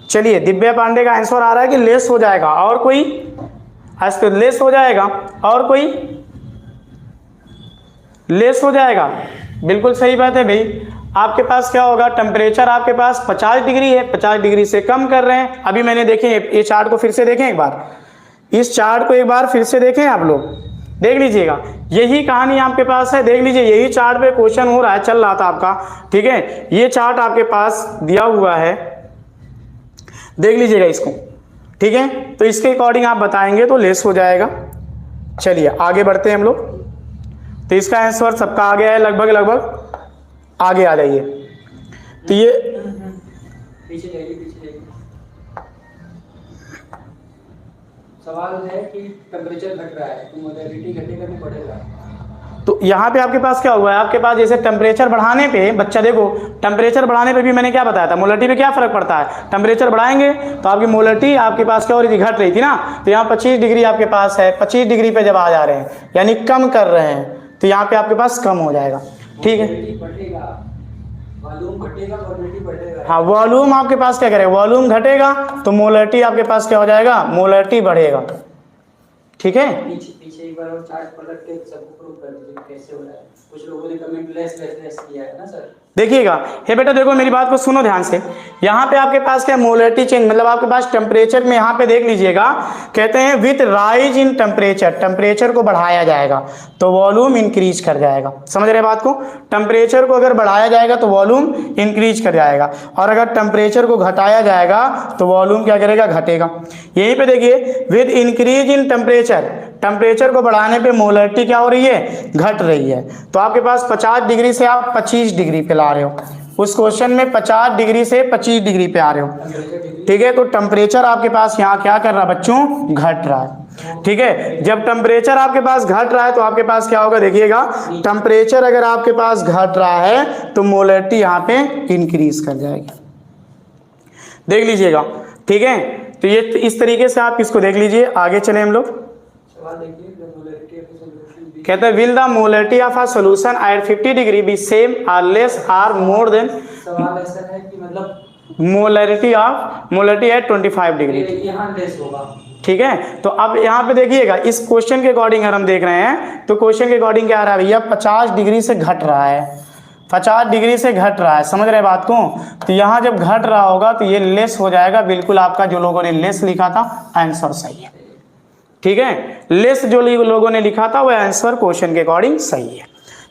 चलिए, दिव्या पांडे का आंसर आ रहा है कि लेस हो जाएगा। और कोई? आज तो लेस हो जाएगा। और कोई? लेस हो जाएगा, बिल्कुल सही बात है भाई। आपके पास क्या होगा, टेम्परेचर आपके पास 50 डिग्री है, 50 डिग्री से कम कर रहे हैं। अभी मैंने देखें, ये चार्ट को फिर से देखें एक बार, इस चार्ट को एक बार फिर से देखें, आप लोग देख लीजिएगा, यही कहानी आपके पास है। देख लीजिए, यही चार्ट पे क्वेश्चन हो रहा है, चल रहा था आपका। ठीक है, ये चार्ट आपके पास दिया हुआ है, देख लीजिएगा इसको। ठीक है, तो इसके अकॉर्डिंग आप बताएंगे तो लेस हो जाएगा। चलिए आगे बढ़ते हैं हम लोग। तो इसका आंसर सबका आ गया है लगभग, आगे आ जाइए। तो ये पीछे जाइए। सवाल है कि टेम्परेचर घट रहा है तो मोलरिटी घटेगा कि बढ़ेगा? तो यहाँ पे आपके पास क्या हुआ है, आपके पास जैसे टेम्परेचर बढ़ाने पे, बच्चा देखो, टेम्परेचर बढ़ाने पे भी मैंने क्या बताया था, मोलरिटी पे क्या फर्क पड़ता है। टेम्परेचर बढ़ाएंगे तो आपकी मोलरिटी आपके पास क्या हो रही थी, घट रही थी ना। तो यहाँ 25 डिग्री आपके पास है, 25 डिग्री पे जब आ जा रहे हैं यानी कम कर रहे हैं, तो यहाँ पे आपके पास कम हो जाएगा। ठीक है, हाँ, वॉल्यूम आपके पास क्या करेगा, वॉल्यूम घटेगा तो मोलरिटी आपके पास क्या हो जाएगा, मोलरिटी बढ़ेगा। ठीक है, पीछे एक बार और चार्ट पलट के सबको प्रूव कर दीजिए कैसे हो रहा है। कुछ लोगों ने कमेंट लेस किया है ना सर। देखिएगा, हे बेटा देखो, मेरी बात को सुनो ध्यान से। यहाँ पे आपके पास क्या, मोलरिटी चेंज, मतलब आपके पास टेम्परेचर में यहाँ पे देख लीजिएगा, कहते हैं with rise in temperature, temperature को बढ़ाया जाएगा तो वॉल्यूम इंक्रीज कर जाएगा। समझ रहे बात को? टेम्परेचर को अगर बढ़ाया जाएगा तो वॉल्यूम इंक्रीज कर जाएगा, और अगर टेम्परेचर को घटाया जाएगा तो वॉल्यूम क्या करेगा, घटेगा। यहीं पे देखिए, with increase in temperature, temperature को बढ़ाने पे मोलरिटी क्या हो रही है, घट रही है। तो आपके पास 50 डिग्री से आप 25 डिग्री पे ला रहे हो, उस क्वेश्चन में 50 डिग्री से 25 डिग्री पे आ रहे हो। ठीक है, तो टेम्परेचर आपके पास यहाँ क्या कर रहा है बच्चों, घट रहा है। ठीक है, जब टेम्परेचर आपके पास घट रहा है तो आपके पास क्या होगा, देखिएगा, टेम्परेचर अगर आपके पास घट रहा है तो मोलरिटी यहाँ पे इंक्रीज कर जाएगी। देख लीजिएगा। ठीक है, तो ये इस तरीके से आप इसको देख लीजिए। आगे चले हम लोग। कहते हैं will the molarity of a solution at 50 degree be same और लेस आर मोर देन, सवाल ऐसा है कि मतलब मोलरिटी एट 25 डिग्री, यहाँ लेस होगा। ठीक है, तो अब यहाँ पे देखिएगा, इस क्वेश्चन के अकॉर्डिंग अगर हम देख रहे हैं तो क्वेश्चन के अकॉर्डिंग क्या आ रहा है भैया, 50 डिग्री से घट रहा है, 50 डिग्री से घट रहा है। समझ रहे बात को? तो यहाँ जब घट रहा होगा तो ये लेस हो जाएगा। बिल्कुल आपका जो लोगों ने लेस लिखा था आंसर सही है। ठीक है, लेस जो लोगों ने लिखा था वह आंसर क्वेश्चन के अकॉर्डिंग सही है।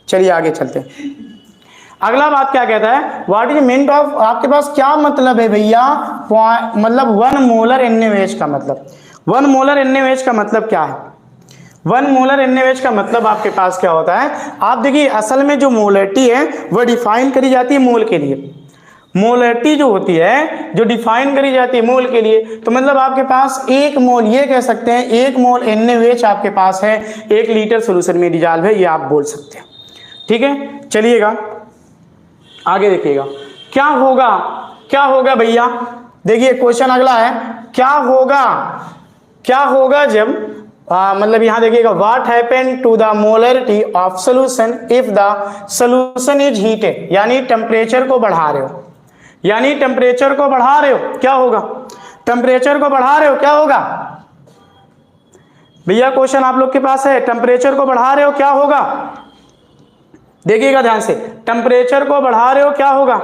चलिए आगे चलते हैं। अगला बात क्या कहता है, व्हाट इज मीन ऑफ, आपके पास क्या मतलब है भैया, मतलब 1 मोलर NaOH का मतलब, 1 मोलर NaOH का मतलब क्या है। 1 मोलर NaOH का मतलब आपके पास क्या होता है, आप देखिए असल में जो मोलरिटी है वह डिफाइन करी जाती है मोल के लिए। मोलरिटी जो होती है जो डिफाइन करी जाती है मोल के लिए, तो मतलब आपके पास 1 मोल, ये कह सकते हैं 1 मोल NaOH आपके पास है 1 लीटर सोल्यूशन में डिजॉल्व है, ये आप बोल सकते हैं। ठीक है, चलिएगा आगे देखिएगा क्या होगा। क्या होगा भैया, देखिए क्वेश्चन अगला है, क्या होगा जब मतलब यहां देखिएगा, what happen to the molarity of solution if the solution is heated, यानी टेम्परेचर को बढ़ा रहे हो, क्या होगा, टेम्परेचर को बढ़ा रहे हो क्या होगा भैया, क्वेश्चन आप लोग के पास है, टेम्परेचर को बढ़ा रहे हो क्या होगा, देखिएगा ध्यान से, टेम्परेचर को बढ़ा रहे हो क्या होगा।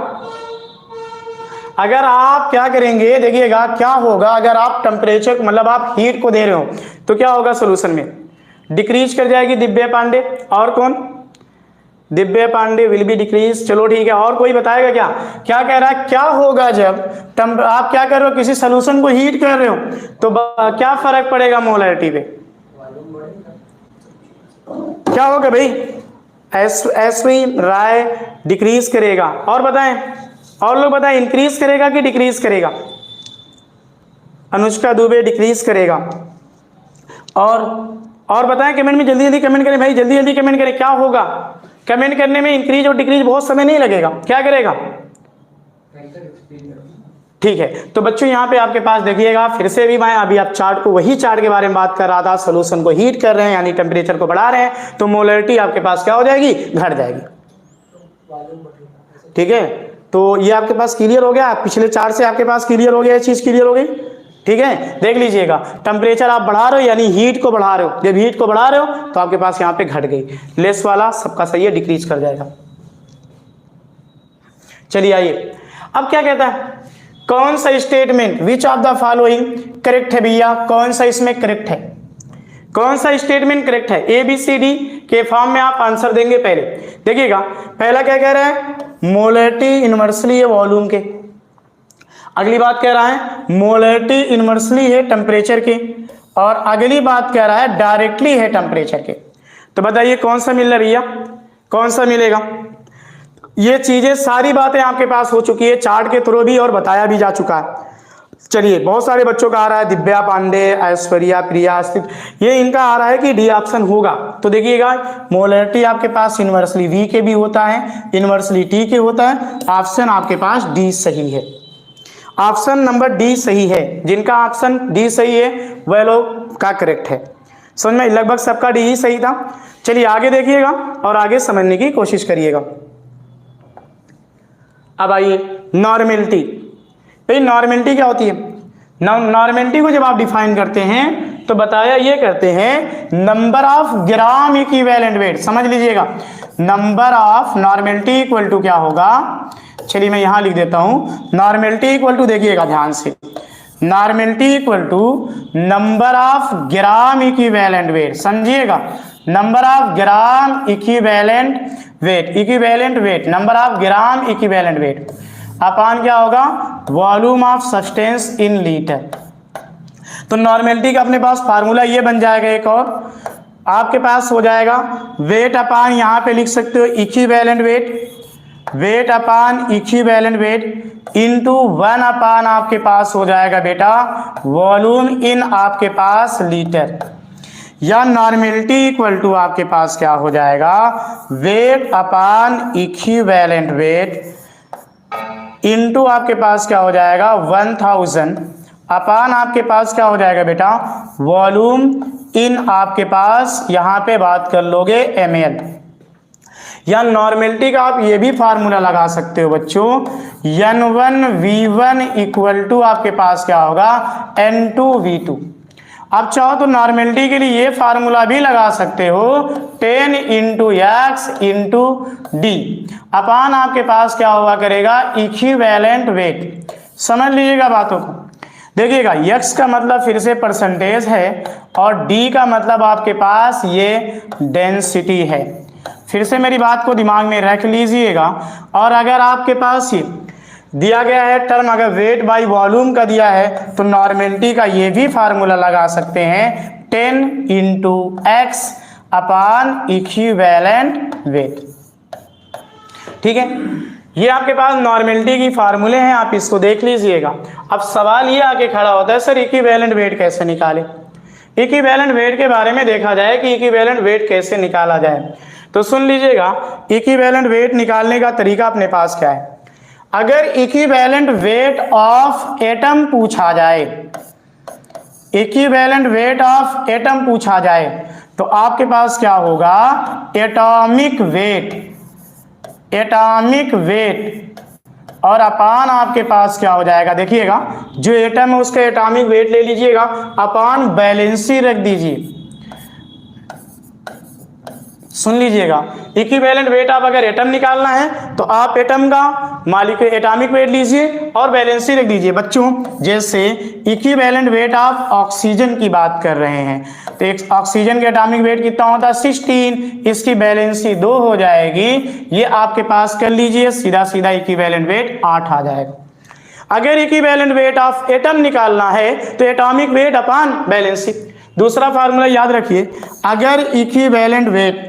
अगर आप क्या करेंगे, देखिएगा क्या होगा, अगर आप टेम्परेचर मतलब आप हीट को दे रहे हो तो क्या होगा, सोल्यूशन में डिक्रीज कर जाएगी दिव्या पांडे, और कौन, Divya Pandey will be decrease. चलो ठीक है, और कोई बताएगा क्या कह रहा है, क्या होगा जब आप क्या कर रहे हो, किसी सोल्यूशन को हीट कर रहे हो तो क्या फर्क पड़ेगा मोलरिटी पे, क्या होगा भाई, एसवी राय डिक्रीज करेगा, और बताएं, और लोग बताएं इंक्रीज करेगा कि डिक्रीज करेगा, अनुष्का दुबे डिक्रीज करेगा, और बताएं कमेंट में, जल्दी कमेंट करें भाई, जल्दी कमेंट करें, क्या होगा, कमेंट करने में इंक्रीज और डिक्रीज बहुत समय नहीं लगेगा, क्या करेगा, ठीक है। तो बच्चों यहाँ पे आपके पास देखिएगा फिर से भी मैं अभी आप चार्ट को, वही चार्ट के बारे में बात कर रहा था, सोल्यूशन को हीट कर रहे हैं यानी टेम्परेचर को बढ़ा रहे हैं, तो मोलरिटी आपके पास क्या हो जाएगी, घट जाएगी। ठीक है, तो ये आपके पास क्लियर हो गया, पिछले चार्ट से आपके पास क्लियर हो गया, ये चीज क्लियर हो गई। ठीक है, देख लीजिएगा, टेम्परेचर आप बढ़ा रहे हो यानी हीट को बढ़ा रहे हो, जब हीट को बढ़ा रहे हो तो आपके पास यहाँ पे घट गई, लेस वाला सबका सही है, डिक्रीज कर जाएगा। चलिए आइए, अब क्या कहता है, कौन सा statement which of the following correct है भैया, कौन सा इसमें करेक्ट है, कौन सा स्टेटमेंट करेक्ट है, ABCD के फॉर्म में आप आंसर देंगे। पहले देखिएगा, पहला क्या कह रहा है, मोलरिटी इनवर्सली है वॉल्यूम के, अगली बात कह रहा है मोलरिटी इनवर्सली है टेम्परेचर के, और अगली बात कह रहा है डायरेक्टली है टेम्परेचर के। तो बताइए कौन सा मिल रहा है भैया, कौन सा मिलेगा। ये चीजें सारी बातें आपके पास हो चुकी है चार्ट के थ्रू भी, और बताया भी जा चुका है। चलिए, बहुत सारे बच्चों का आ रहा है, दिव्या पांडे, ऐश्वर्या, प्रिया, ये इनका आ रहा है कि डी ऑप्शन होगा। तो देखिएगा, मोलरिटी आपके पास इनवर्सली V के भी होता है, इनवर्सली T के होता है, ऑप्शन आपके पास D सही है, ऑप्शन नंबर D सही है। जिनका ऑप्शन D सही है वह लोग का करेक्ट है। समझ में, लगभग सबका D ही सही था। चलिए आगे देखिएगा और आगे समझने की कोशिश करिएगा। अब आइए नॉर्मेलिटी। भाई नॉर्मेलिटी क्या होती है, नॉर्मेलिटी को जब आप डिफाइन करते हैं तो बताया ये करते हैं number of gram equivalent weight. समझ लीजिएगा, number of normality equal to क्या होगा, चलिए मैं यहां लिख देता हूं, नॉर्मेलिटी इक्वल टू, देखिएगा ध्यान से, normality equal to number of gram equivalent weight. समझिएगा, number of gram equivalent weight, number of gram equivalent weight upon क्या होगा, volume of substance in litre. तो नॉर्मेलिटी का अपने पास फार्मूला ये बन जाएगा, एक और आपके पास हो जाएगा, वेट अपान यहां पे लिख सकते हो इक्विवेलेंट वेट, वेट अपान इक्विवेलेंट वेट इनटू 1 अपान आपके पास हो जाएगा बेटा वॉल्यूम इन आपके पास लीटर, या नॉर्मेलिटी इक्वल टू आपके पास क्या हो जाएगा, वेट अपान इक्विवेलेंट वेट इनटू आपके पास क्या हो जाएगा 1000 अपान आपके पास क्या हो जाएगा बेटा वॉल्यूम इन आपके पास, यहां पे बात कर लोगे ml। या नॉर्मेलिटी का आप ये भी फार्मूला लगा सकते हो बच्चों, N1V1 इक्वल टू आपके पास क्या होगा N2V2। आप चाहो तो नॉर्मेलिटी के लिए ये फार्मूला भी लगा सकते हो, 10 इंटू एक्स इंटू डी अपान आपके पास क्या हुआ करेगा इक्विवेलेंट वेट। समझ लीजिएगा बातों को, देखिएगा x का मतलब फिर से परसेंटेज है और d का मतलब आपके पास ये डेंसिटी है। फिर से मेरी बात को दिमाग में रख लीजिएगा। और अगर आपके पास ये दिया गया है टर्म, अगर वेट बाई वॉल्यूम का दिया है तो नॉर्मेलिटी का ये भी फार्मूला लगा सकते हैं 10 इंटू एक्स अपान इक्विवेलेंट वेट। ठीक है, ये आपके पास नॉर्मेलिटी की फार्मूले हैं, आप इसको देख लीजिएगा। अब सवाल ये आके खड़ा होता है, सर इक्विवेलेंट वेट कैसे निकाले। इक्विवेलेंट वेट के बारे में देखा जाए कि इक्विवेलेंट वेट कैसे निकाला जाए, तो सुन लीजिएगा। इक्विवेलेंट वेट निकालने का तरीका अपने पास क्या है। अगर इक्विवेलेंट वेट ऑफ एटम पूछा जाए, इक्विवेलेंट वेट ऑफ एटम पूछा जाए, तो आपके पास क्या होगा, एटॉमिक वेट, एटॉमिक वेट और अपान आपके पास क्या हो जाएगा, देखिएगा जो एटम है उसका एटॉमिक वेट ले लीजिएगा, अपान वैलेंसी रख दीजिए। सुन लीजिएगा, इक्विवेलेंट वेट आप अगर एटम निकालना है तो आप एटम का मॉलिक्यूलर एटॉमिक वेट लीजिए और वैलेंसी रख दीजिए। बच्चों जैसे इक्विवेलेंट वेट आप ऑक्सीजन की बात कर रहे हैं, तो एक ऑक्सीजन का एटॉमिक वेट कितना होता है 16, इसकी वैलेंसी 2 हो जाएगी। ये आपके पास कर लीजिए, सीधा सीधा इक्विवेलेंट वेट 8 आ जाएगा। अगर इक्विवेलेंट वेट ऑफ एटम निकालना है तो एटॉमिक वेट अपान वैलेंसी। दूसरा फार्मूला याद रखिए, अगर इक्विवेलेंट वेट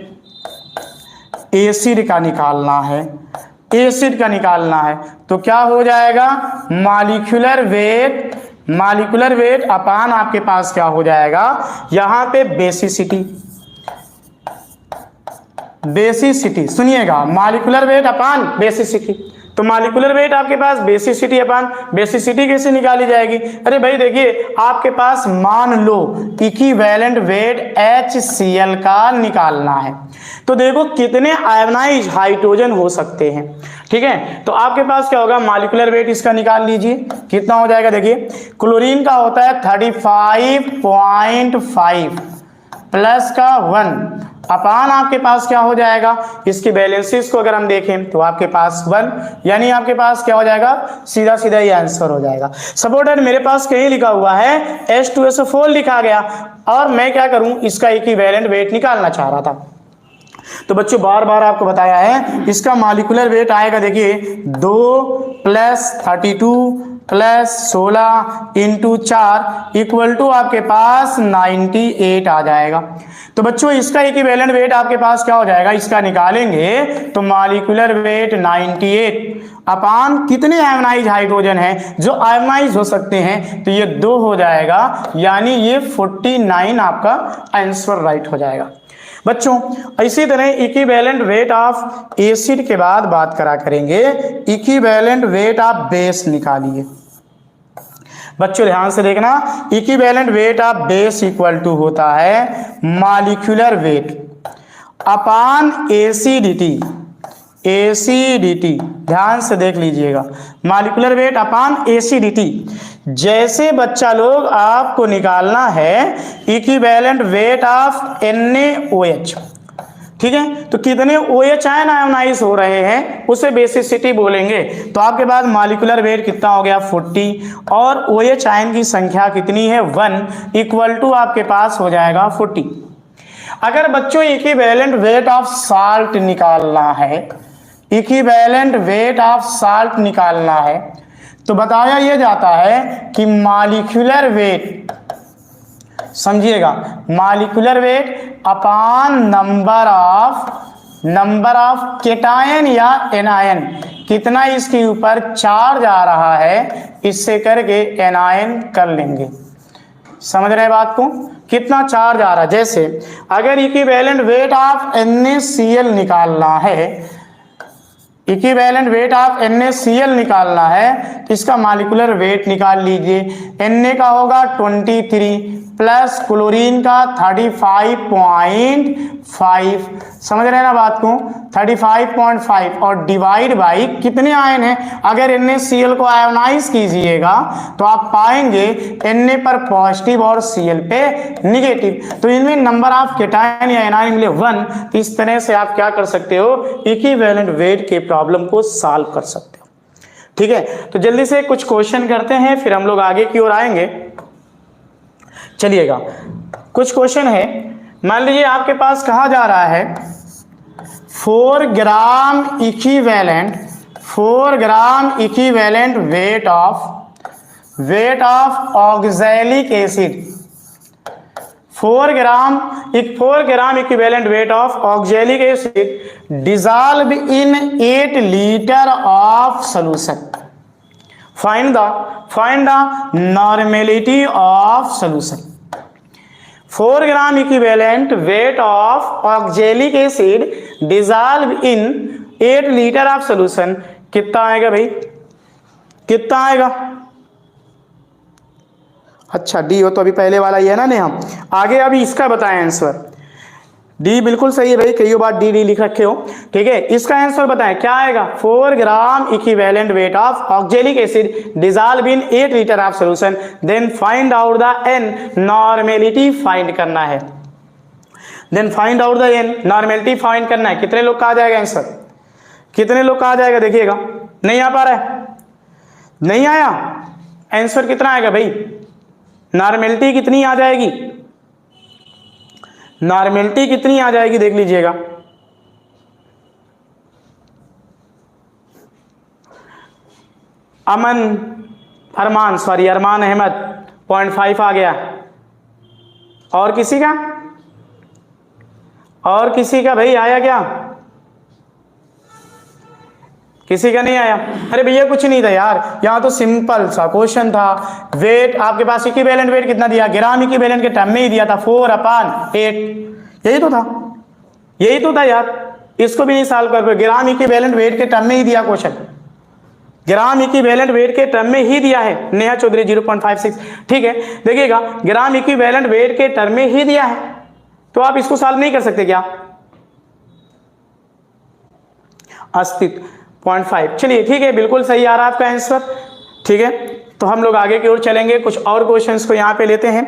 एसिड का निकालना है, एसिड का निकालना है तो क्या हो जाएगा, मॉलिक्यूलर वेट, मॉलिक्यूलर वेट अपान आपके पास क्या हो जाएगा, यहां पे बेसिसिटी, बेसिसिटी सुनिएगा, मॉलिक्यूलर वेट अपान बेसिसिटी। तो मॉलिक्यूलर वेट आपके पास बेसिसिटी अपान बेसिसिटी कैसे निकाली जाएगी। अरे भाई देखिए, आपके पास मान लो इक्विवेलेंट वेट HCl का निकालना है, तो देखो कितने आयोनाइज हाइड्रोजन हो सकते हैं। ठीक है, तो आपके पास क्या होगा, मॉलिक्यूलर वेट इसका निकाल लीजिए, कितना हो जाएगा। देखिए क्लोरीन का होता है 35.5 प्लस का 1 अपान आपके पास क्या हो जाएगा, इसकी बैलेंसेस को अगर हम देखें तो आपके पास 1, यानी आपके पास क्या हो जाएगा, सीधा सीधा ये आंसर हो जाएगा। सपोर्टेड मेरे पास कहीं लिखा हुआ है H2SO4 लिखा गया और मैं क्या करूं, इसका इक्विवेलेंट वेट निकालना चाह रहा था। तो बच्चों बार बार आपको बताया है, इसका मॉलिक्यूलर वेट आएगा, देखिए 2 + 32 + 16 इंटू 4 इक्वल टू आपके पास 98 आ जाएगा। तो बच्चों इसका इक्विवेलेंट वेट आपके पास क्या हो जाएगा, इसका निकालेंगे तो मॉलिक्यूलर वेट 98 अपान कितने आयोनाइज हाइड्रोजन हैं जो आयोनाइज हो सकते हैं, तो ये 2 हो जाएगा, यानी ये 49 आपका आंसर राइट हो जाएगा। बच्चों इसी तरह इक्विवेलेंट वेट ऑफ एसिड के बाद बात करा करेंगे, इक्विवेलेंट वेट ऑफ बेस निकालिए। बच्चों ध्यान से देखना, equivalent weight of base equal to होता है molecular weight upon acidity, acidity ध्यान से देख लीजिएगा, मॉलिक्यूलर वेट अपान एसिडिटी। जैसे बच्चा लोग आपको निकालना है इक्विवेलेंट वेट ऑफ NaOH, ठीक है, तो कितने OH आयोनाइज हो रहे हैं उसे बेसिसिटी बोलेंगे। तो आपके पास मॉलिक्यूलर वेट कितना हो गया 40 और OH आयन की संख्या कितनी है 1 इक्वल टू आपके पास हो जाएगा 40। अगर बच्चों इक्विवेलेंट वेट ऑफ साल्ट निकालना है, इक्विवेलेंट वेट ऑफ साल्ट निकालना है तो बताया यह जाता है कि मॉलिक्यूलर वेट, समझिएगा, molecular weight upon number of cation या एनायन, कितना इसके ऊपर चार्ज आ रहा है इससे करके एनायन कर लेंगे। समझ रहे बात को, कितना चार्ज आ रहा है। जैसे अगर इक्विवेलेंट वेट ऑफ NaCl निकालना है, इक्विवेलेंट वेट ऑफ NaCl निकालना है तो इसका मॉलिक्यूलर वेट निकाल लीजिए। Na का होगा 23 प्लस क्लोरीन का 35.5, समझ रहे हैं ना बात को, 35.5 और डिवाइड बाई कितने आयन हैं। अगर NaCl को आयोनाइज कीजिएगा तो आप पाएंगे Na पर पॉजिटिव और Cl पे निगेटिव, तो इनमें नंबर ऑफ केटायन या एनायन मिले 1। तो इस तरह से आप क्या कर सकते हो, इक्विवेलेंट वेट के प्रॉब्लम को सॉल्व कर सकते हो। ठीक है, तो जल्दी से कुछ क्वेश्चन करते हैं फिर हम लोग आगे की ओर आएंगे। चलिएगा, कुछ क्वेश्चन है। मान लीजिए आपके पास कहा जा रहा है 4 gram equivalent weight of oxalic acid, 4 gram equivalent weight of oxalic acid dissolve in 8 litre of solution. Find the normality of solution. 4 gram equivalent weight of oxalic acid dissolve in 8 litre of solution. कितना आएगा भाई, कितना आएगा? अच्छा D हो तो अभी पहले वाला ही है ना नेहा। आगे अभी इसका बताएं आंसर। डी बिल्कुल सही है भाई, कई बार डी डी लिख रखे हो, ठीक है। इसका आंसर बताएं क्या आएगा। 4 gram equivalent weight of oxalic acid dissolve in 8 litre of solution. Then find out the n normality find करना है। Then find out the n normality find करना है। कितने लोग का आ जाएगा आंसर, कितने लोग का आ जाएगा? देखिएगा नहीं आ पा रहा है, नहीं आया आंसर। कितना आएगा भाई, नॉर्मेलिटी कितनी आ जाएगी, नॉर्मेलिटी कितनी आ जाएगी देख लीजिएगा। अरमान अहमद 0.5 आ गया। और किसी का, और किसी का भाई आया क्या? किसी का नहीं आया। अरे भैया कुछ नहीं था यार, यहाँ तो सिंपल सा क्वेश्चन था। वेट आपके पास इक्विवेलेंट वेट कितना दिया, ग्राम इक्विवेलेंट के टर्म में ही दिया था 4/8। यही तो था, यही तो था यार। इसको भी नहीं सॉल्व कर पाए, ग्राम इक्विवेलेंट वेट के टर्म में ही दिया क्वेश्चन, ग्राम इक्विवेलेंट वेट के टर्म में ही दिया है। नेहा चौधरी 0.56, ठीक है। देखिएगा ग्राम इक्विवेलेंट वेट के टर्म में ही दिया है, तो आप इसको सॉल्व नहीं कर सकते क्या? अस्तित्व 0.5, चलिए ठीक है, बिल्कुल सही आ रहा है आपका आंसर, ठीक है। तो हम लोग आगे की ओर चलेंगे, कुछ और क्वेश्चंस को यहाँ पे लेते हैं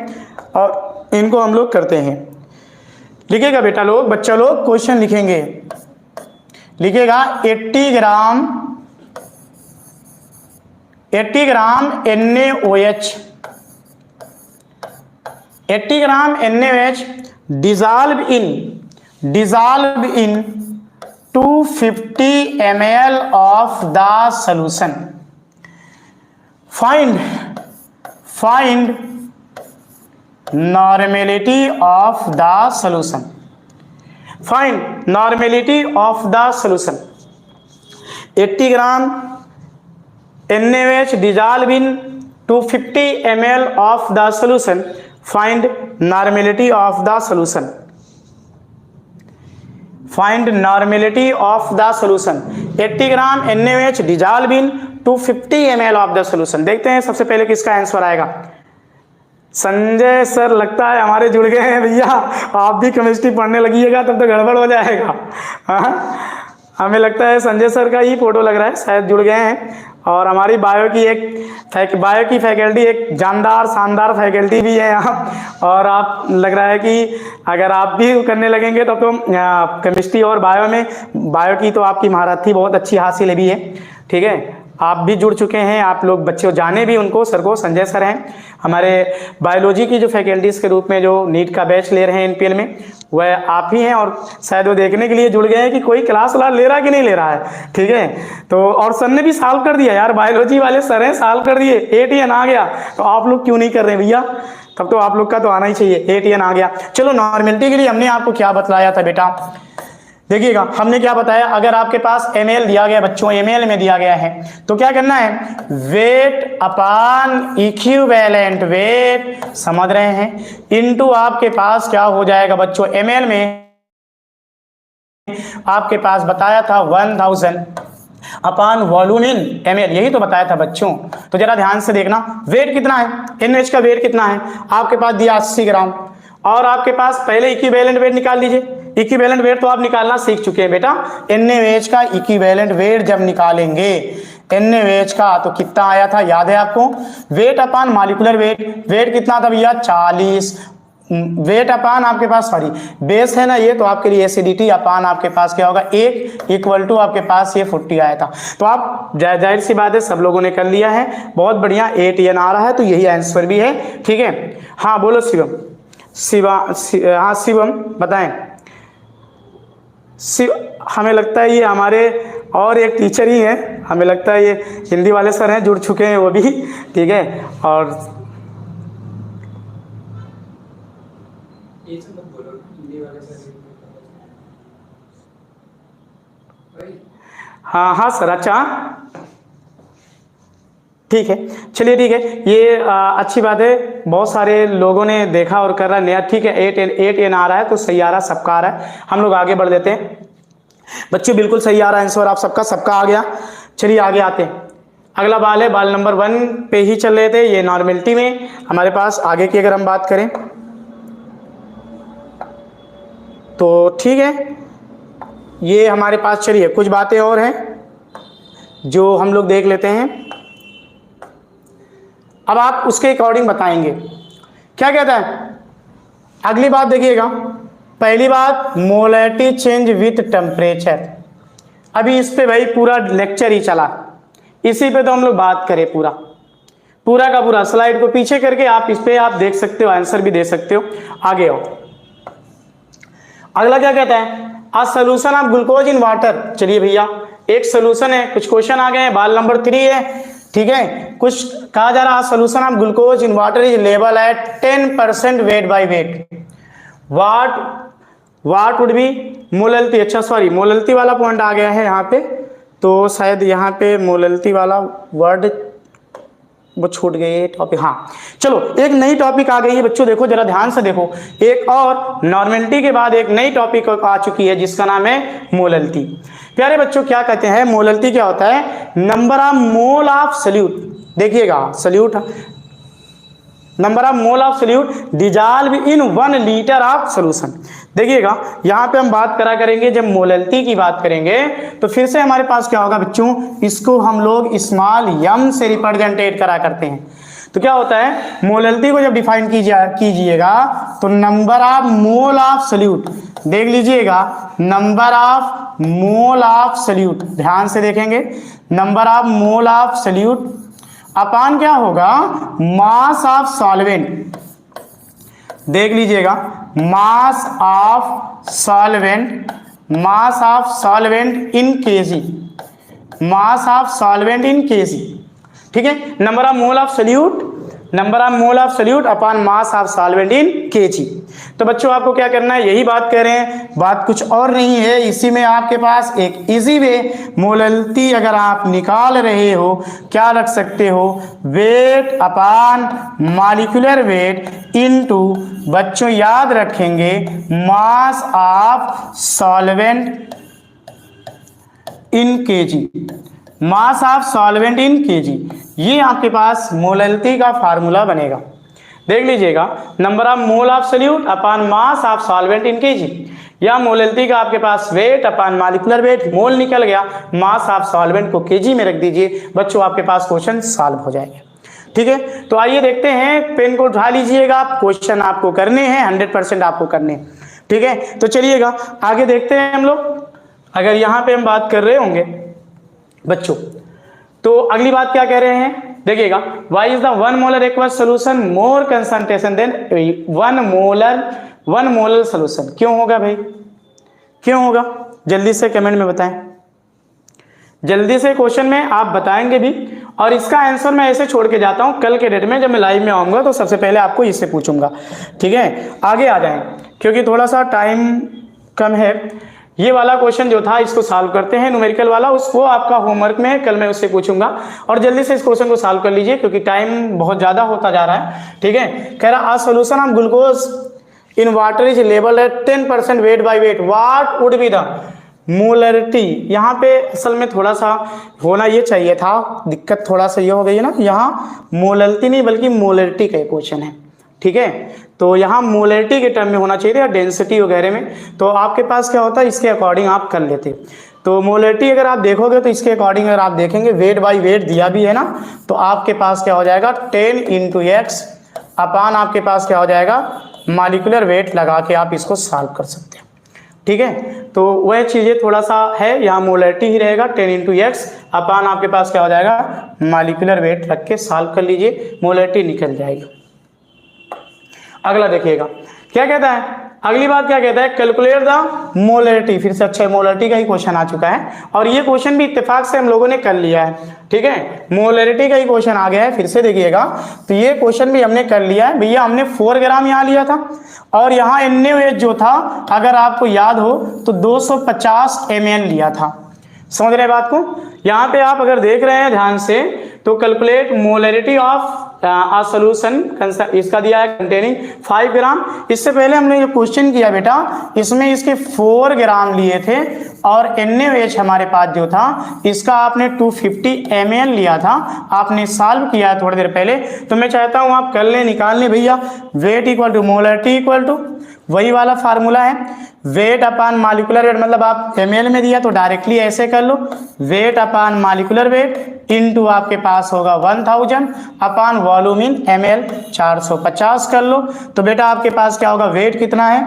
और इनको हम लोग करते हैं। लिखिएगा बेटा लोग, बच्चा लोग क्वेश्चन लिखेंगे, लिखिएगा 80 ग्राम NaOH, 80 gram NaOH dissolve in 250 ml of the solution. Find normality of the solution. Find normality of the solution. 80 gram NaOH dissolve in 250 ml of the solution. Find normality of the solution. Find normality of the solution. 80 gram NaOH dissolve in 250 ml of the solution. देखते हैं सबसे पहले किसका answer आएगा। Sanjay sir लगता है हमारे जुड़ गए हैं भैया, आप भी केमिस्ट्री पढ़ने लगिएगा तब तो गड़बड़ हो जाएगा। हमें लगता है संजय सर का ही फोटो लग रहा है, शायद जुड़ गए हैं। और हमारी बायो की फैकल्टी एक जानदार शानदार फैकल्टी भी है यहाँ, और आप लग रहा है कि अगर आप भी करने लगेंगे तब तो केमिस्ट्री और बायो की तो आपकी महारथी बहुत अच्छी हासिल भी है, ठीक है। आप भी जुड़ चुके हैं, आप लोग बच्चे जाने भी उनको, सर को, संजय सर हैं हमारे बायोलॉजी की जो फैकल्टीज़ के रूप में जो नीट का बैच ले रहे हैं NPL में, वह आप ही हैं। और शायद वो देखने के लिए जुड़ गए हैं कि कोई क्लास ले रहा है कि नहीं ले रहा है, ठीक है। तो और सर ने भी सॉल्व कर दिया यार, बायोलॉजी वाले सर हैं, सॉल्व कर दिए, 8 आ गया। तो आप लोग क्यों नहीं कर रहे भैया, तब तो आप लोग का तो आना ही चाहिए, 8 आ गया। चलो नॉर्मेलिटी के लिए हमने आपको क्या बतलाया था बेटा, देखिएगा हमने क्या बताया। अगर आपके पास ml दिया गया बच्चों, ml में दिया गया है तो क्या करना है, वेट अपान इक्विवेलेंट वेट, समझ रहे हैं, इनटू आपके पास क्या हो जाएगा बच्चों, ml में आपके पास बताया था 1000 अपान वॉल्यूम इन ml, यही तो बताया था बच्चों। तो जरा ध्यान से देखना, वेट कितना है, NaOH का वेट कितना है, आपके पास दिया 80 ग्राम, और आपके पास पहले इक्विवेलेंट वेट निकाल लीजिए। इक्विवेलेंट वेट तो आप निकालना सीख चुके हैं बेटा, NaOH का इक्विवेलेंट वेट जब निकालेंगे NaOH का तो कितना आया था, याद है आपको, wait upon molecular wait, wait कितना था भैया 40, वेट अपान आपके पास सॉरी बेस है ना ये, तो आपके लिए एसिडिटी अपान आपके पास क्या होगा 1 इक्वल टू आपके पास ये 40 आया था। तो आप जाहिर सी बात है सब लोगों ने कर लिया है, बहुत बढ़िया, 8 आ रहा है, तो यही आंसर भी है, ठीक है। हाँ बोलो शिवम बताएं। हमें लगता है ये हमारे और एक टीचर ही हैं, हमें लगता है ये हिंदी वाले सर हैं, जुड़ चुके हैं वो भी, ठीक है। और ये सब मत बोलो, हिंदी वाले सर भाई। हाँ हाँ सर, अच्छा ठीक है, चलिए ठीक है, ये अच्छी बात है, बहुत सारे लोगों ने देखा और कर रहा है नया, ठीक है। 8N आ रहा है तो सही आ रहा है, सबका आ रहा है, हम लोग आगे बढ़ देते हैं। बच्चे बिल्कुल सही आ रहा है आंसर, आप सबका आ गया। चलिए आगे आते हैं, अगला बाल है, बाल नंबर 1 पे ही चल रहे थे, ये नॉर्मेलिटी में हमारे पास आगे की अगर हम बात करें तो ठीक है, ये हमारे पास, चलिए कुछ बातें और हैं जो हम लोग देख लेते हैं, अब आप उसके अकॉर्डिंग बताएंगे क्या कहता है। अगली बात देखिएगा, पहली बात मोलैरिटी चेंज विथ टेम्परेचर, अभी इस पे भाई पूरा लेक्चर ही चला, इसी पे तो हम लोग बात करें, पूरा का पूरा स्लाइड को पीछे करके आप इस पे आप देख सकते हो, आंसर भी दे सकते हो। आगे आओ, अगला क्या कहता है, a solution of glucose in water. चलिए भैया एक सोल्यूशन है, कुछ क्वेश्चन आ गए हैं, बाल नंबर 3 है, ठीक है। कुछ कहा जा रहा है, solution of glucose in water is लेवल at 10% weight by weight, what would be molality, अच्छा सॉरी मोलैलिटी वाला पॉइंट आ गया है यहाँ पे, तो शायद यहाँ पे मोलैलिटी वाला वर्ड वो छूट गई है टॉपिक, हाँ चलो एक नई टॉपिक आ गई है बच्चों, देखो जरा ध्यान से देखो, एक और नॉर्मेलिटी के बाद एक नई टॉपिक आ चुकी है जिसका नाम है मोलैलिटी। प्यारे बच्चों क्या कहते हैं, मोलैलिटी क्या होता है, number of mole of solute, देखिएगा solute, number of mole of solute dissolve in 1 litre of solution. देखिएगा यहाँ पे हम बात करा करेंगे, जब मोलैलिटी की बात करेंगे तो फिर से हमारे पास क्या होगा बच्चों, इसको हम लोग स्मॉल m से रिप्रेजेंटेट करा करते हैं। तो क्या होता है, मोलैलिटी को जब डिफाइन कीजिएगा तो number of mole of solute, देख लीजिएगा number of mole of solute, ध्यान से देखेंगे, number of mole of solute upon क्या होगा, मास ऑफ सॉल्वेंट, देख लीजिएगा mass of solvent, mass of solvent in KG, mass of solvent in KG, ठीक है। Number of mole of solute, number of mole of solute upon mass of solvent in KG. तो बच्चों आपको क्या करना है, यही बात कर रहे हैं, बात कुछ और नहीं है, इसी में आपके पास एक इजी वे, मोलैलिटी अगर आप निकाल रहे हो क्या रख सकते हो, wait upon molecular weight into, बच्चों याद रखेंगे, मास of solvent in KG, mass of solvent in KG, ये आपके पास मोलैलिटी का फार्मूला बनेगा। देख लीजिएगा, number of mole of solute upon mass of solvent in KG, या मोलैलिटी का आपके पास वेट अपॉन मॉलिक्यूलर वेट, मोल निकल गया, मास ऑफ सॉल्वेंट को केजी में रख दीजिए, बच्चों आपके पास क्वेश्चन सॉल्व हो जाएगा। ठीक है, तो आइए देखते हैं, पेन को उठा लीजिएगा, क्वेश्चन आपको करने हैं, 100% आपको करने हैं। ठीक है, तो चलिएगा आगे देखते हैं हम लोग। अगर यहाँ पे हम बात कर रहे होंगे बच्चों, तो अगली बात क्या कह रहे हैं, देखिएगा, why is the 1 molar aqueous solution more concentration than 1 molar solution. क्यों होगा भाई, क्यों होगा, जल्दी से कमेंट में बताएं, जल्दी से क्वेश्चन में आप बताएंगे भी, और इसका आंसर मैं ऐसे छोड़ के जाता हूं, कल के डेट में जब मैं लाइव में आऊंगा तो सबसे पहले आपको इससे पूछूंगा। ठीक है, आगे आ जाएं क्योंकि थोड़ा सा टाइम कम है। ये वाला क्वेश्चन जो था इसको सॉल्व करते हैं, न्यूमेरिकल वाला, उसको आपका होमवर्क में है, कल मैं उससे पूछूंगा, और जल्दी से इस क्वेश्चन को सॉल्व कर लीजिए क्योंकि टाइम बहुत ज्यादा होता जा रहा है। ठीक है, कह रहा a solution of glucose in water is लेवल at 10% weight by weight, what would be the molarity. यहाँ पे असल में थोड़ा सा होना ये चाहिए था, दिक्कत थोड़ा सा ये हो गई है ना, यहाँ मोलैरिटी नहीं बल्कि मोलैरिटी का क्वेश्चन है। ठीक है, तो यहाँ मोलैरिटी के टर्म में होना चाहिए या डेंसिटी वगैरह में, तो आपके पास क्या होता है इसके अकॉर्डिंग आप कर लेते। तो मोलैरिटी अगर आप देखोगे तो इसके अकॉर्डिंग अगर आप देखेंगे वेट बाय वेट दिया भी है ना, तो आपके पास क्या हो जाएगा 10 × x अपान आपके पास क्या हो जाएगा मॉलिक्यूलर वेट लगा के आप इसको सॉल्व कर सकते हैं। ठीक है, तो वह चीज़ें थोड़ा सा है, यहाँ मोलैरिटी ही रहेगा 10 × x अपान आपके पास क्या हो जाएगा मॉलिक्यूलर वेट रख के सॉल्व कर लीजिए, मोलैरिटी निकल जाएगी। अगला देखिएगा क्या कहता है, अगली बात क्या कहता है, कैलकुलेट द मोलरिटी। फिर से अच्छा मोलरिटी का ही क्वेश्चन आ चुका है और ये क्वेश्चन भी इत्तेफाक से हम लोगों ने कर लिया है, ठीक है, मोलरिटी का ही क्वेश्चन आ गया है। फिर से देखिएगा, तो ये क्वेश्चन भी हमने कर लिया है भैया। हमने 4 ग्राम यहाँ लिया था और यहाँ NaOH जो था, अगर आपको याद हो तो 250 ml लिया था। समझ रहे बात को? यहाँ पे आप अगर देख रहे हैं ध्यान से, तो calculate molarity of a solution, इसका दिया है कंटेनिंग 5 ग्राम। इससे पहले हमने जो क्वेश्चन किया बेटा, इसमें इसके 4 ग्राम लिए थे और NaOH हमारे पास जो था इसका आपने 250 ml लिया था। आपने सॉल्व किया थोड़ी देर पहले, तो मैं चाहता हूं आप कर लें, निकाल लें भैया। Weight equal to molarity equal to वही वाला फार्मूला है, वेट अपॉन मॉलिक्यूलर वेट, मतलब आप ml में दिया तो डायरेक्टली ऐसे कर लो, weight upon molecular weight into आपके पास होगा 1000 अपॉन वॉल्यूम इन ml 450 कर लो। तो बेटा आपके पास क्या होगा, वेट कितना है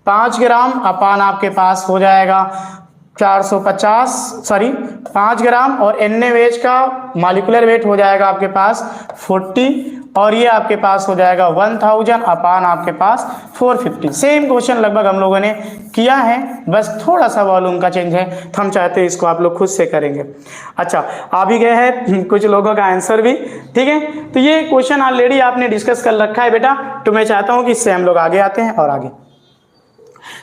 5 ग्राम अपॉन आपके पास हो जाएगा 450, सॉरी 5 ग्राम, और NaOH का मॉलिक्यूलर वेट हो जाएगा आपके पास 40 और ये आपके पास हो जाएगा 1000 अपॉन आपके पास 450। सेम क्वेश्चन लगभग हम लोगों ने किया है, बस थोड़ा सा वॉल्यूम का चेंज है, तो हम चाहते हैं इसको आप लोग खुद से करेंगे। अच्छा, आ भी गए हैं कुछ लोगों का आंसर भी, ठीक है। तो ये क्वेश्चन ऑलरेडी आपने डिस्कस कर रखा है बेटा, तो मैं चाहता हूँ कि इससे हम लोग आगे आते हैं और आगे।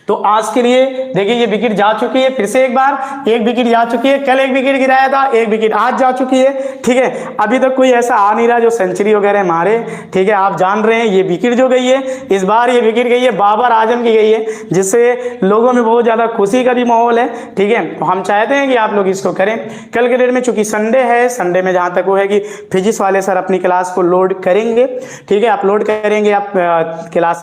तो आज के लिए देखिए ये विकेट जा चुकी है, फिर से एक बार एक विकेट जा चुकी है, कल एक विकेट गिराया था, एक विकेट आज जा चुकी है, ठीक है। अभी तक कोई ऐसा आ नहीं रहा जो सेंचुरी वगैरह मारे, ठीक है। आप जान रहे हैं ये विकेट जो गई है, इस बार ये विकेट गई है बाबर आजम की गई है, जिससे लोगों में बहुत ज्यादा खुशी का भी माहौल है, ठीक है। तो हम चाहते हैं कि आप लोग इसको करें। कल के डेट में चूंकि संडे है, संडे में जहां तक वो है कि फिजिक्स वाले सर अपनी क्लास को लोड करेंगे, ठीक है, अपलोड करेंगे आप क्लास